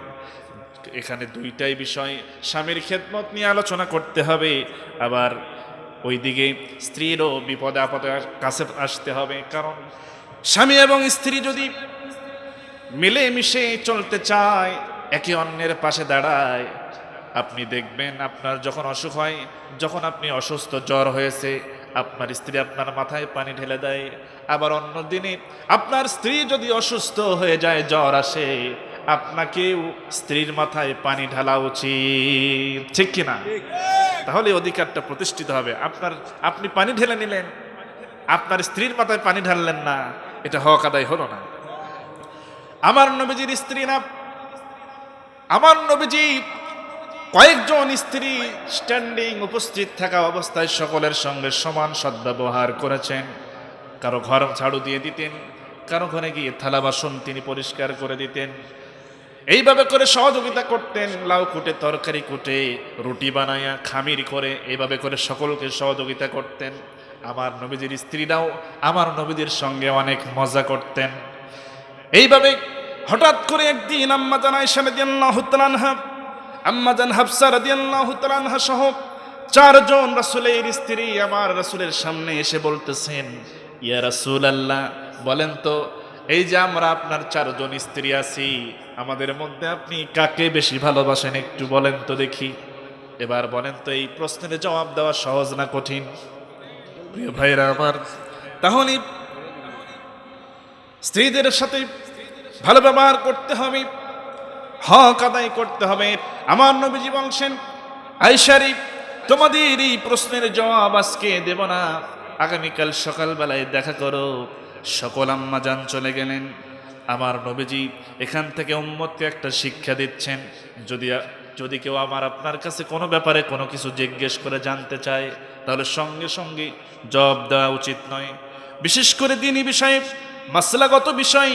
এখানে দুইটাই বিষয়, স্বামীর খেদমত নিয়ে আলোচনা করতে হবে, আবার ওইদিকে স্ত্রীরও বিপদে আপদে কাছে আসতে হবে। কারণ স্বামী এবং স্ত্রী যদি মিলে মিশে চলতে চায়, একে অন্যের পাশে দাঁড়ায়, আপনি দেখবেন আপনার যখন অসুখ হয়, যখন আপনি অসুস্থ, জ্বর হয়েছে, আপনার স্ত্রী আপনার মাথায় পানি ঢেলে দেয়। আবার অন্য দিনে আপনার স্ত্রী যদি অসুস্থ হয়ে যায়, জ্বর আসে, আপনাকেও স্ত্রীর মাথায় পানি ঢালা উচিত, ঠিক কিনা? তাহলে অধিকারটা প্রতিষ্ঠিত হবে। আপনি পানি ঢেলে নিলেন, আপনার স্ত্রীর মাথায় পানি ঢাললেন না, এটা হক আদায় হলো না। আমার নবীজির স্ত্রী না, আমার নবীজি কয়েকজন স্ত্রী স্ট্যান্ডিং উপস্থিত থাকা অবস্থায় সকলের সঙ্গে সমান সদ্ব্যবহার করেছেন। কারো ঘর ঝাড়ু দিয়ে দিতেন, কারো ঘরে গিয়ে থালা বাসন তিনি পরিষ্কার করে দিতেন। এইভাবে করে সহযোগিতা করতেন, লাউ কুটে, তরকারি কুটে, রুটি বানায়া, খামির করে, এইভাবে করে সকলকে সহযোগিতা করতেন। আমার নবীজির স্ত্রীরাও আমার নবীজির সঙ্গে অনেক মজা করতেন। এইভাবে হঠাৎ করে একদিন আম্মাজান আয়েশা রাদিয়াল্লাহু তাআলা আনহা, আম্মাজান হাফসা রাদিয়াল্লাহু তাআলা আনহা সহ চারজন রাসূলের স্ত্রী আমার রাসূলের সামনে এসে বলতেছেন, ইয়া রাসূলুল্লাহ, বলেন তো এই যে আমরা আপনার চারজন স্ত্রী আছি, আমাদের মধ্যে আপনি কাকে বেশি ভালোবাসেন একটু বলেন তো দেখি। এবার বলেন তো এই প্রশ্নের জবাব দেওয়া সহজ না কঠিন? প্রিয় ভাইরা আমার, তাহলে স্ত্রীদের সাথে ভালো ব্যবহার করতে হবে, হক আদায় করতে হবে। আমার নবীজি বলছেন, আয়েশারি, তোমাদের এই প্রশ্নের জবাব আজকে দেব না, আগামীকাল সকালবেলায় দেখা করো। সকল আম্মাজান চলে গেলেন। আমার নবীজি এখান থেকে উম্মতকে একটা শিক্ষা দিচ্ছেন, যদি কেউ আপনার কাছে কোনো ব্যাপারে কোনো কিছু জিজ্ঞেস করে জানতে চায়, তাহলে সঙ্গে সঙ্গে জবাব দেওয়া উচিত নয়। বিশেষ করে দ্বীনি বিষয়ে, মাসলাগত বিষয়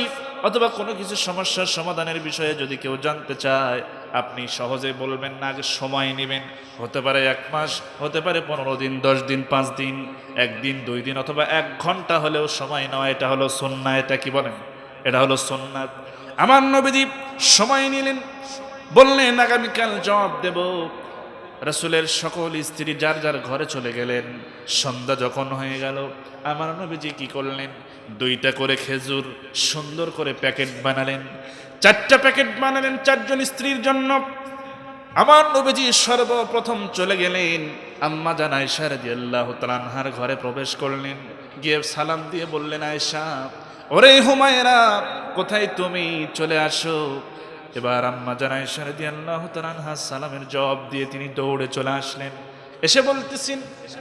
অথবা কোনো কিছু সমস্যার সমাধানের বিষয়ে যদি কেউ জানতে চায়, আপনি সহজে বলবেন না, আগে সময় নেবেন। হতে পারে 1 মাস, হতে পারে 15 দিন, 10 দিন, 5 দিন, 1 দিন, 2 দিন, অথবা 1 ঘন্টা হলেও সময় নেওয়া, এটা হলো সুন্নাহ। এটা কি বলেন? এটা হলো সুন্নাত। আমার নবীজি সময় নিলেন, বললেন আগামীকাল জবাব দেব। রাসূলের সকল স্ত্রী যার যার ঘরে চলে গেলেন। সন্ধ্যা যখন হয়ে গেল, আমার নবীজি কি করলেন? 2টা করে খেজুর সুন্দর করে প্যাকেট বানালেন, 4টা প্যাকেট বানালেন 4 জন স্ত্রীর জন্য। আমার নবীজি সর্বপ্রথম চলে গেলেন আম্মাজান আয়েশা রাদিয়াল্লাহু তাআলা আনহার ঘরে প্রবেশ করলেন। গিয়ে সালাম দিয়ে বললেন, আয়েশা, ওরে হুমায়রা, কোথায় তুমি? চলে আসো। এবার আম্মাজান আয়েশা রাদিয়াল্লাহু তাআলা আনহা সালামের জবাব দিয়ে তিনি দৌড়ে চলে আসলেন। এসে বলতেছেন,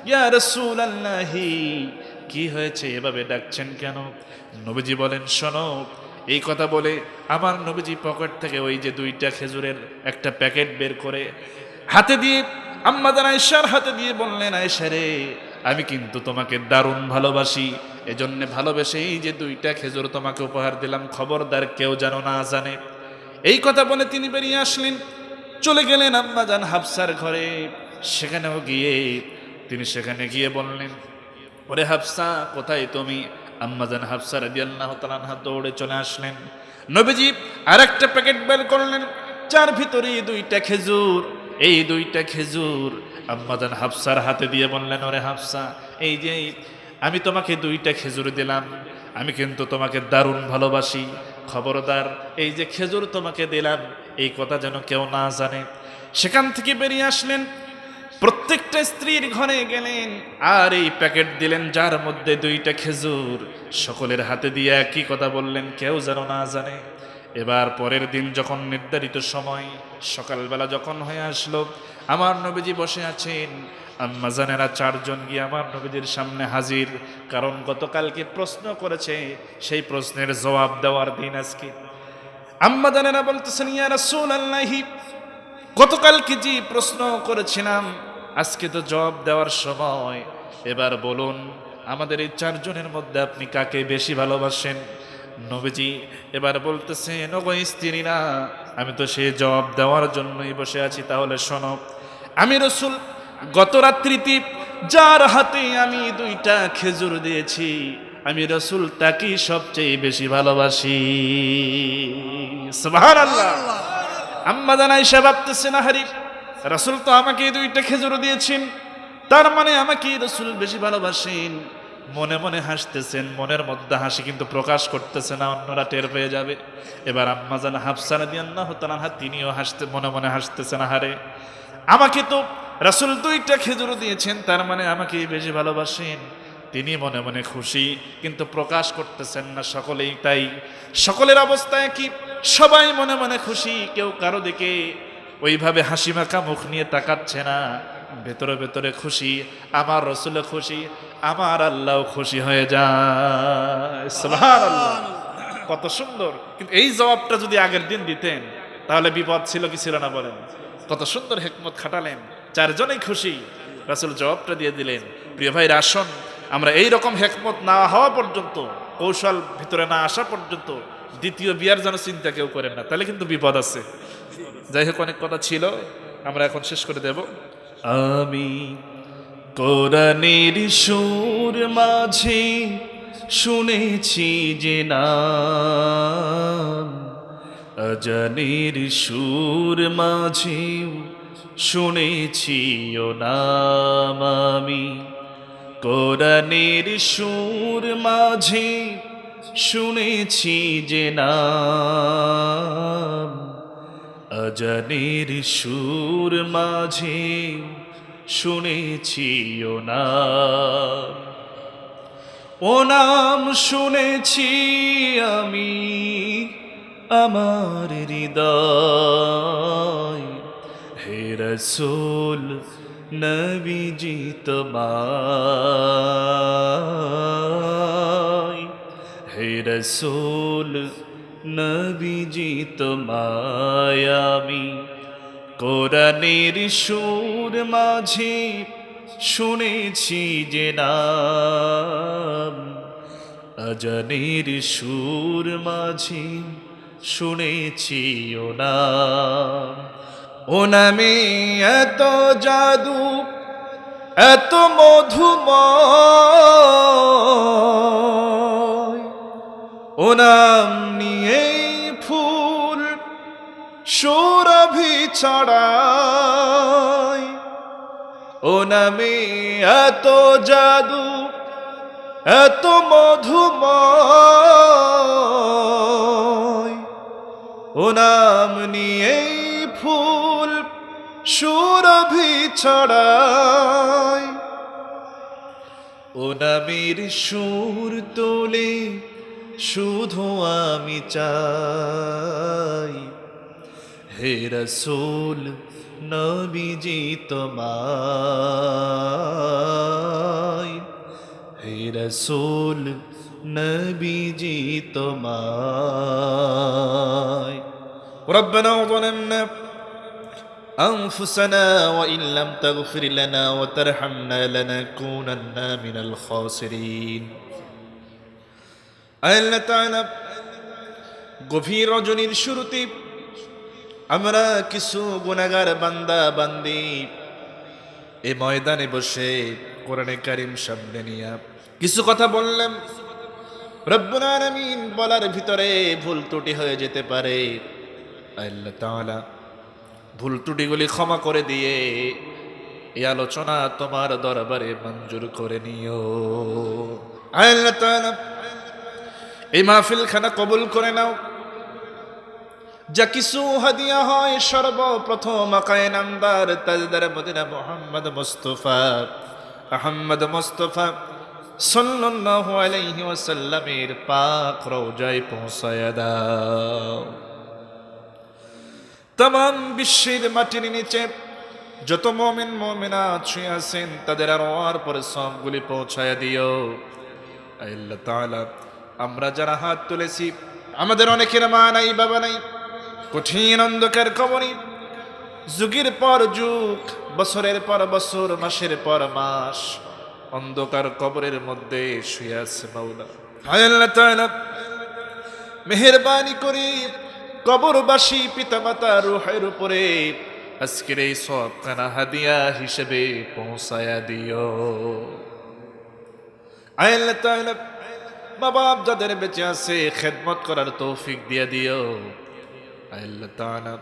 ইয়া রাসূলুল্লাহি, কি হয়েছে, এভাবে ডাকছেন কেন? নবীজি বলেন, শোনো। এই কথা বলে আমার নবীজি পকেট থেকে ওই যে 2টা খেজুরের একটা প্যাকেট বের করে হাতে দিয়ে আম্মাজান আয়েশার হাতে দিয়ে বললেন, আয়েশা রে, আমি কিন্তু তোমাকে দারুণ ভালোবাসি, এজন্য ভালোবেসে এই যে 2টা খেজুর তোমাকে উপহার দিলাম, খবরদার কেউ যেন না জানে। এই কথা বলে তিনি বেরিয়ে আসলেন, চলে গেলেন আম্মাজান হাফসার ঘরে। সেখানেও গিয়ে তিনি বললেন, ওরে হাফসা, কোথায় তুমি? আম্মাজান হাফসা রাদিয়াল্লাহু তাআলা আনহা দৌড়ে চলে আসলেন। নবীজি আরেকটা প্যাকেট বের করলেন, যার ভিতরে 2টা খেজুর। এই 2টা খেজুর আম্মাজান হাফসার হাতে দিয়ে বললেন, ওরে হাফসা, এই যে আমি তোমাকে 2টা খেজুর দিলাম, আমি কিন্তু তোমাকে দারুণ ভালোবাসি, খবরদার এই যে খেজুর তোমাকে দিলাম এই কথা যেন কেউ না জানে। সেখান থেকে বেরিয়ে আসলেন, প্রত্যেকটা স্ত্রীর ঘরে গেলেন আর এই প্যাকেট দিলেন যার মধ্যে 2টা খেজুর, সকলের হাতে দিয়ে একই কথা বললেন, কেউ যেন না জানে। এবার পরের দিন যখন নির্ধারিত সময় সকালবেলা যখন হয়ে আসলো, আমার নবীজি বসে আছেন, আম্মা জানেরা 4 জন গিয়ে আমার নবীজির সামনে হাজির, কারণ গতকালকে প্রশ্ন করেছে, সেই প্রশ্নের জবাব দেওয়ার দিন আজকে। আম্মা জানেরা বলতেছেন, ইয়া রাসূলুল্লাহি, গতকালকে যে প্রশ্ন করেছিলাম আজকে তো জবাব দেওয়ার সময়, এবার বলুন আমাদের এই 4 জনের মধ্যে আপনি কাকে বেশি ভালোবাসেন? নবীজি এবার বলতেছেন, ওগো স্ত্রীরা, আমি তো সেই জবাব দেওয়ার জন্যই বসে আছি, তাহলে শোনো, আমি রাসূল গত রাত্রিতে যার হাতে আমি 2টা খেজুর দিয়েছি, আমি রাসূল তাকেই সবচেয়ে বেশি ভালোবাসি। সুবহানাল্লাহ। আম্মা জান আয়েশা ভাবতেছেন, আহারে রাসূল তো আমাকে 2টা খেজুর দিয়েছেন, তার মানে আমাকে রাসূল বেশি ভালোবাসেন। মনে মনে হাসতেছেন, মনের মধ্যে হাসি কিন্তু প্রকাশ করতেছে না, অন্যরা টের পেয়ে যাবে। এবার আম্মা জান হাফসা রাদিয়াল্লাহু তাআলা আনহা তিনিও মনে মনে হাসতেছেন, আহারে আমাকে তো রাসূল 2টা খেজুর দিয়েছেন, তার মানে আমাকে বেশি ভালোবাসেন। তিনি মনে মনে খুশি কিন্তু প্রকাশ করতেছেন না, সকলেই তাই। সকলের অবস্থায় কি, সবাই মনে মনে খুশি, কেউ কারো দিকে ওইভাবে হাসি মাখা মুখ নিয়ে তাকাচ্ছে না, ভেতরে ভেতরে খুশি, আমার রাসূলও খুশি, আমার আল্লাহ খুশি হয়ে যায়। সুবহানাল্লাহ, কত সুন্দর। কিন্তু এই জবাবটা যদি আগের দিন দিতেন তাহলে বিপদ ছিল কি ছিল না বলেন? কত সুন্দর হিকমত খাটালেন, 4 জনেই খুশি, রাসূল জবাবটা দিয়ে দিলেন। প্রিয় ভাই, আসুন আমরা এই রকম হিকমত না হওয়া পর্যন্ত, কৌশল ভিতরে না আসা পর্যন্ত দ্বিতীয় বিয়ার যেন চিন্তা কেউ করেন না, তাহলে কিন্তু বিপদ আছে। যাই হোক, অনেক কথা ছিল, আমরা এখন শেষ করে দেব। আমি কোরআনের সুর মাঝে শুনেছি যে নাম, আজানের সুর মাঝে শুনেছি ও নাম। আমি কোরআনের সুর মাঝে শুনেছি যে নাম, আজানের সুর মাঝে শুনেছি ও নাম। ও নাম শুনেছি আমি আমার হৃদয়, হে রাসূল নবীজি তোমায়, হে রাসূল নবীজি তোমায়। আমি কোরআনের সুর মাঝে শুনেছি যে নাম, আজানের সুর মাঝে শুনেছি ও নাম। ও নামে এত জাদু, এত মধুময়, ও নাম নিয়েই ফুল সুরভি ছড়ায়। ও নামে এত জাদু, এত মধুময়, ও নাম নিয়েই ফুল সুরভি ছড়ায়। ও নামের সুর তোলে শুধু আমি চাই, হে রাসূল নবীজি তোমায়, হে রাসূল নবীজি তোমায়। ربنا ظلمنا أنفسنا وإن لم تغفر لنا وترحمنا لنكونن من الخاسرين। আল্লাহ তাআলা গভীর রজনীর শুরুতে আমরা কিছু গুনাহগার বান্দা বান্দি এই ময়দানে বসে কোরআনে কারীম সামনে নিয়ে কিছু কথা বললাম। রব্বুল আলামিন বলার ভিতরে ভুল ত্রুটি হয়ে যেতে পারে, আল্লাহ তাআলা ভুল ত্রুটিগুলি ক্ষমা করে দিয়ে এই আলোচনা তোমার দরবারে মঞ্জুর করে নিও। আল্লাহ তাআলা এই মাহফিল খানা কবুল করে নাও। যা কিছু হাদিয়া হয় সর্বপ্রথম আকায়ে নামদার তাজদার মদিনা আহমদ মুস্তফা সাল্লাল্লাহু আলাইহি ওয়াসাল্লামের পাক রওজায় পৌঁছায়া দাও। তামাম বিশ্বের মাটির নিচে যত মুমিন মুমিনাত শুয়ে আছেন তাদের আরওয়ার পরিশ্রমগুলি পৌঁছায়া দিও। আল্লাহ তাআলা, আমরা যারা হাত তুলেছি আমাদের অনেকের মা নাই বাবা নাই, কঠিন অন্ধকার কবরে যুগের পর যুগ, বছরের পর বছর, মাসের পর মাস অন্ধকার কবরের মধ্যে শুয়ে আছে মাওলা। আল্লাহ তাআলা মেহেরবানি করে কবরবাসী পিতামাতা রূহের উপরে আজকের এই সওয়াবখানা হাদিয়া হিসেবে পৌঁছায়া দিও। আল্লাহ তাআলা মা বাপ যাদের বেঁচে আছে খেদমত করার তৌফিক দিয়ে দিও। আল্লাহ তাআলা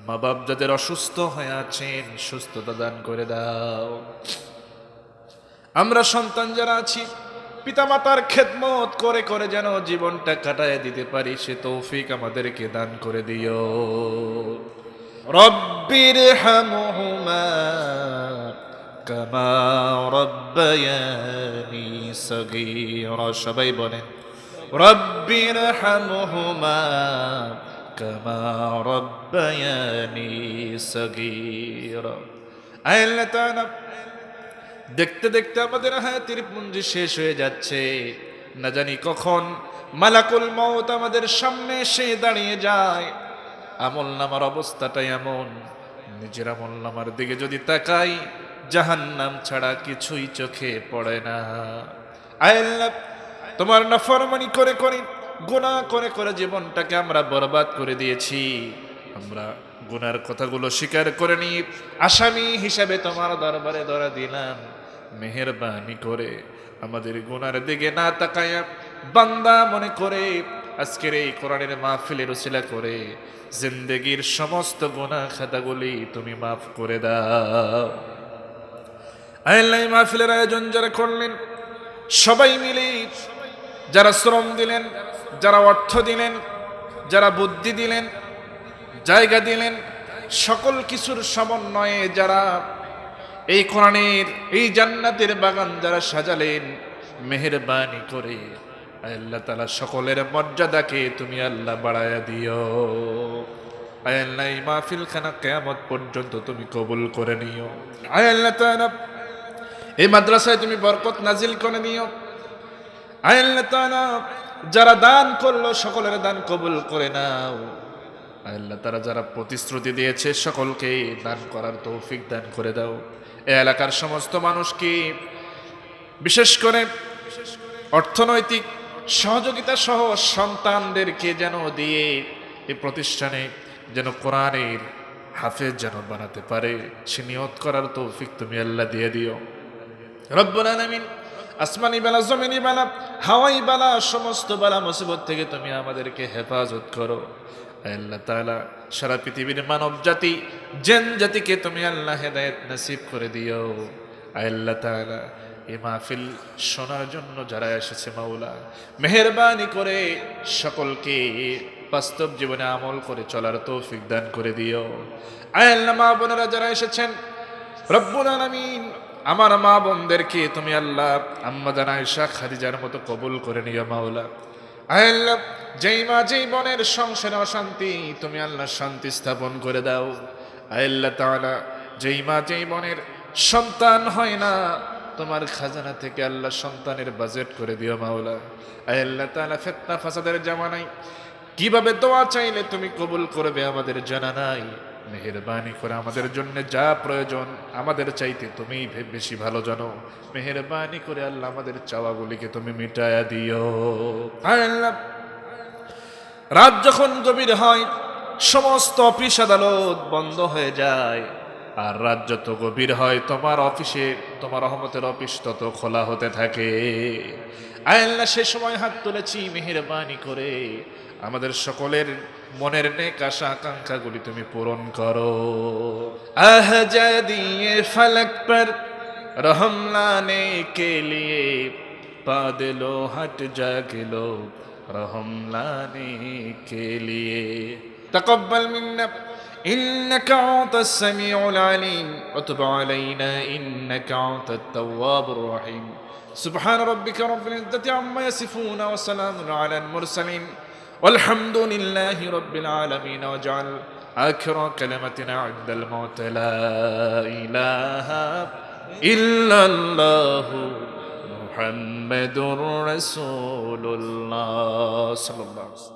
মা বাপ যাদের অসুস্থ হয়ে আছেন সুস্থতা দান করে দাও। আমরা সন্তান যারা আছি পিতামাতার খেদমত করে করে যেন জীবনটা কাটায় দিতে পারি সে তৌফিক আমাদেরকে দান করে দিও। রব্বির হামহুমা কামা রব্বায়ানি সগীরা। সবাই বলেন রব্বির হামহুমা কামা রব্বায়ানি সগীরা। আল্লাহ তাআলা, দেখতে দেখতে আমাদের হায়াতের পুঞ্জি শেষ হয়ে যাচ্ছে, না জানি কখন মালাকুল মউত আমাদের সামনে এসে দাঁড়িয়ে যায়। আমলনামার অবস্থাটাই এমন, নিজের আমলনামার দিকে যদি তাকাই জাহান্নাম ছাড়া কিছুই চোখে পড়ে না। আল্লাহ, তোমার নাফরমানি করে করে গুনাহ করে করে জীবনটাকে আমরা বরবাদ করে দিয়েছি। আমরা গুনার কথাগুলো স্বীকার করে নিয়ে আসামি হিসাবে তোমার দরবারে ধরা দিলাম। মেহেরবানি করে আমাদের গুনার দিকে না তাকায়া বান্দা মনে করে আজকের এই কোরআনের মাহফিলের উসিলা করে জিন্দেগীর সমস্ত গুনাহ খাতাগুলি তুমি মাফ করে দাও। আল্লাহ, মাহফিলের আয়োজন যারা করলেন সবাই মিলে, যারা শ্রম দিলেন, যারা অর্থ দিলেন, যারা বুদ্ধি দিলেন, জায়গা দিলেন, সকল কিছুর সমন্বয়ে যারা এই কোরআনের এই জান্নাতের বাগান যারা সাজালেন, মেহেরবানি করে আল্লাহ তাআলা সকলের মর্যাদাকে তুমি আল্লাহ বাড়ায়া দিও। আল্লাহ, এই মাহফিল খানা কিয়ামত পর্যন্ত তুমি কবুল করে নিও। আল্লাহ তাআলা, এই মাদ্রাসায় তুমি বরকত নাজিল করে নিও। আল্লাহ তাআলা, যারা দান করলো সকলের দান কবুল করে নাও। আল্লাহ তাআলা, যারা প্রতিশ্রুতি দিয়েছে সকলকে দান করার তৌফিক দান করে দাও। এই এলাকার সমস্ত মানুষকে বিশেষ করে অর্থনৈতিক সহযোগিতা সহ সন্তানদেরকে যেন দিয়ে এই প্রতিষ্ঠানে যেন কোরআনের হাফেজ যেন বানাতে পারে সে নিয়ত করার তৌফিক তুমি আল্লাহ দিয়ে দিও। রব্বুল আলামিন, আসমানি বালা, জমিনি বালা, হাওয়াই বালা, সমস্ত বালা মুসিবত থেকে তুমি আমাদেরকে হেফাজত করো। আল্লাহ তাআলা, সারা পৃথিবীর মানব জাতি জিন জাতিকে তুমি আল্লাহ হেদায়েত নসিব করে দিও। আল্লাহ তাআলা, এই মাহফিল শোনার জন্য যারা এসেছে মাওলা, মেহেরবানি করে সকলকে বাস্তব জীবনে আমল করে চলার তৌফিক দান করে দিও। আল্লাহ, মা বোনেরা যারা এসেছেন রব্বুল আলামিন, আমার মা বোনদেরকে তুমি আল্লাহ আম্মা জান আয়েশা খাদিজার মতো কবুল করে নিও মাওলা। আল্লাহ, যেই মা যেই বোনের সংসারে অশান্তি তুমি আল্লাহ শান্তি স্থাপন করে দাও। আল্লাহ তাআলা, যেই মা যেই বোনের সন্তান হয় না তোমার খাজানা থেকে আল্লাহ সন্তানের বাজেট করে দিও মাওলা। আল্লাহ তাআলা, ফিতনা ফাসাদের জামানায় কিভাবে দোয়া চাইলে তুমি কবুল করবে আমাদের জানা নাই। মেহেরবানি করে আমাদের জন্য যা প্রয়োজন আমাদের চাইতে তুমি বেশি ভালো জানো। মেহেরবানি করে আল্লাহ আমাদের চাওয়াগুলিকে তুমি মিটায়া দিও। আল্লাহ, রাত যখন গভীর হয় সমস্ত অফিস আদালত বন্ধ হয়ে যায়, আর রাত যত গভীর হয় তোমার অফিসে তোমার রহমতের অফিস তত খোলা হতে থাকে। আল্লাহ, সে সময় হাত তুলেছি, মেহেরবানি করে আমাদের সকলের মনের নেক আশা আকাঙ্ক্ষাগুলি তুমি পূরণ করো। আহজা দিয়ে ফলক পর রহম লানে কে লিয়ে পাদলো হট জাগলো রহম লানে কে লিয়ে। تقبل منا إنك أنت السميع العليم وتب علينا إنك أنت التواب الرحيم سبحان ربك رب العزة عما يصفون وسلام على المرسلين والحمد لله رب العالمين واجعل آخر كلمتنا عند الموت لا إله إلا الله محمد رسول الله صلى الله عليه وسلم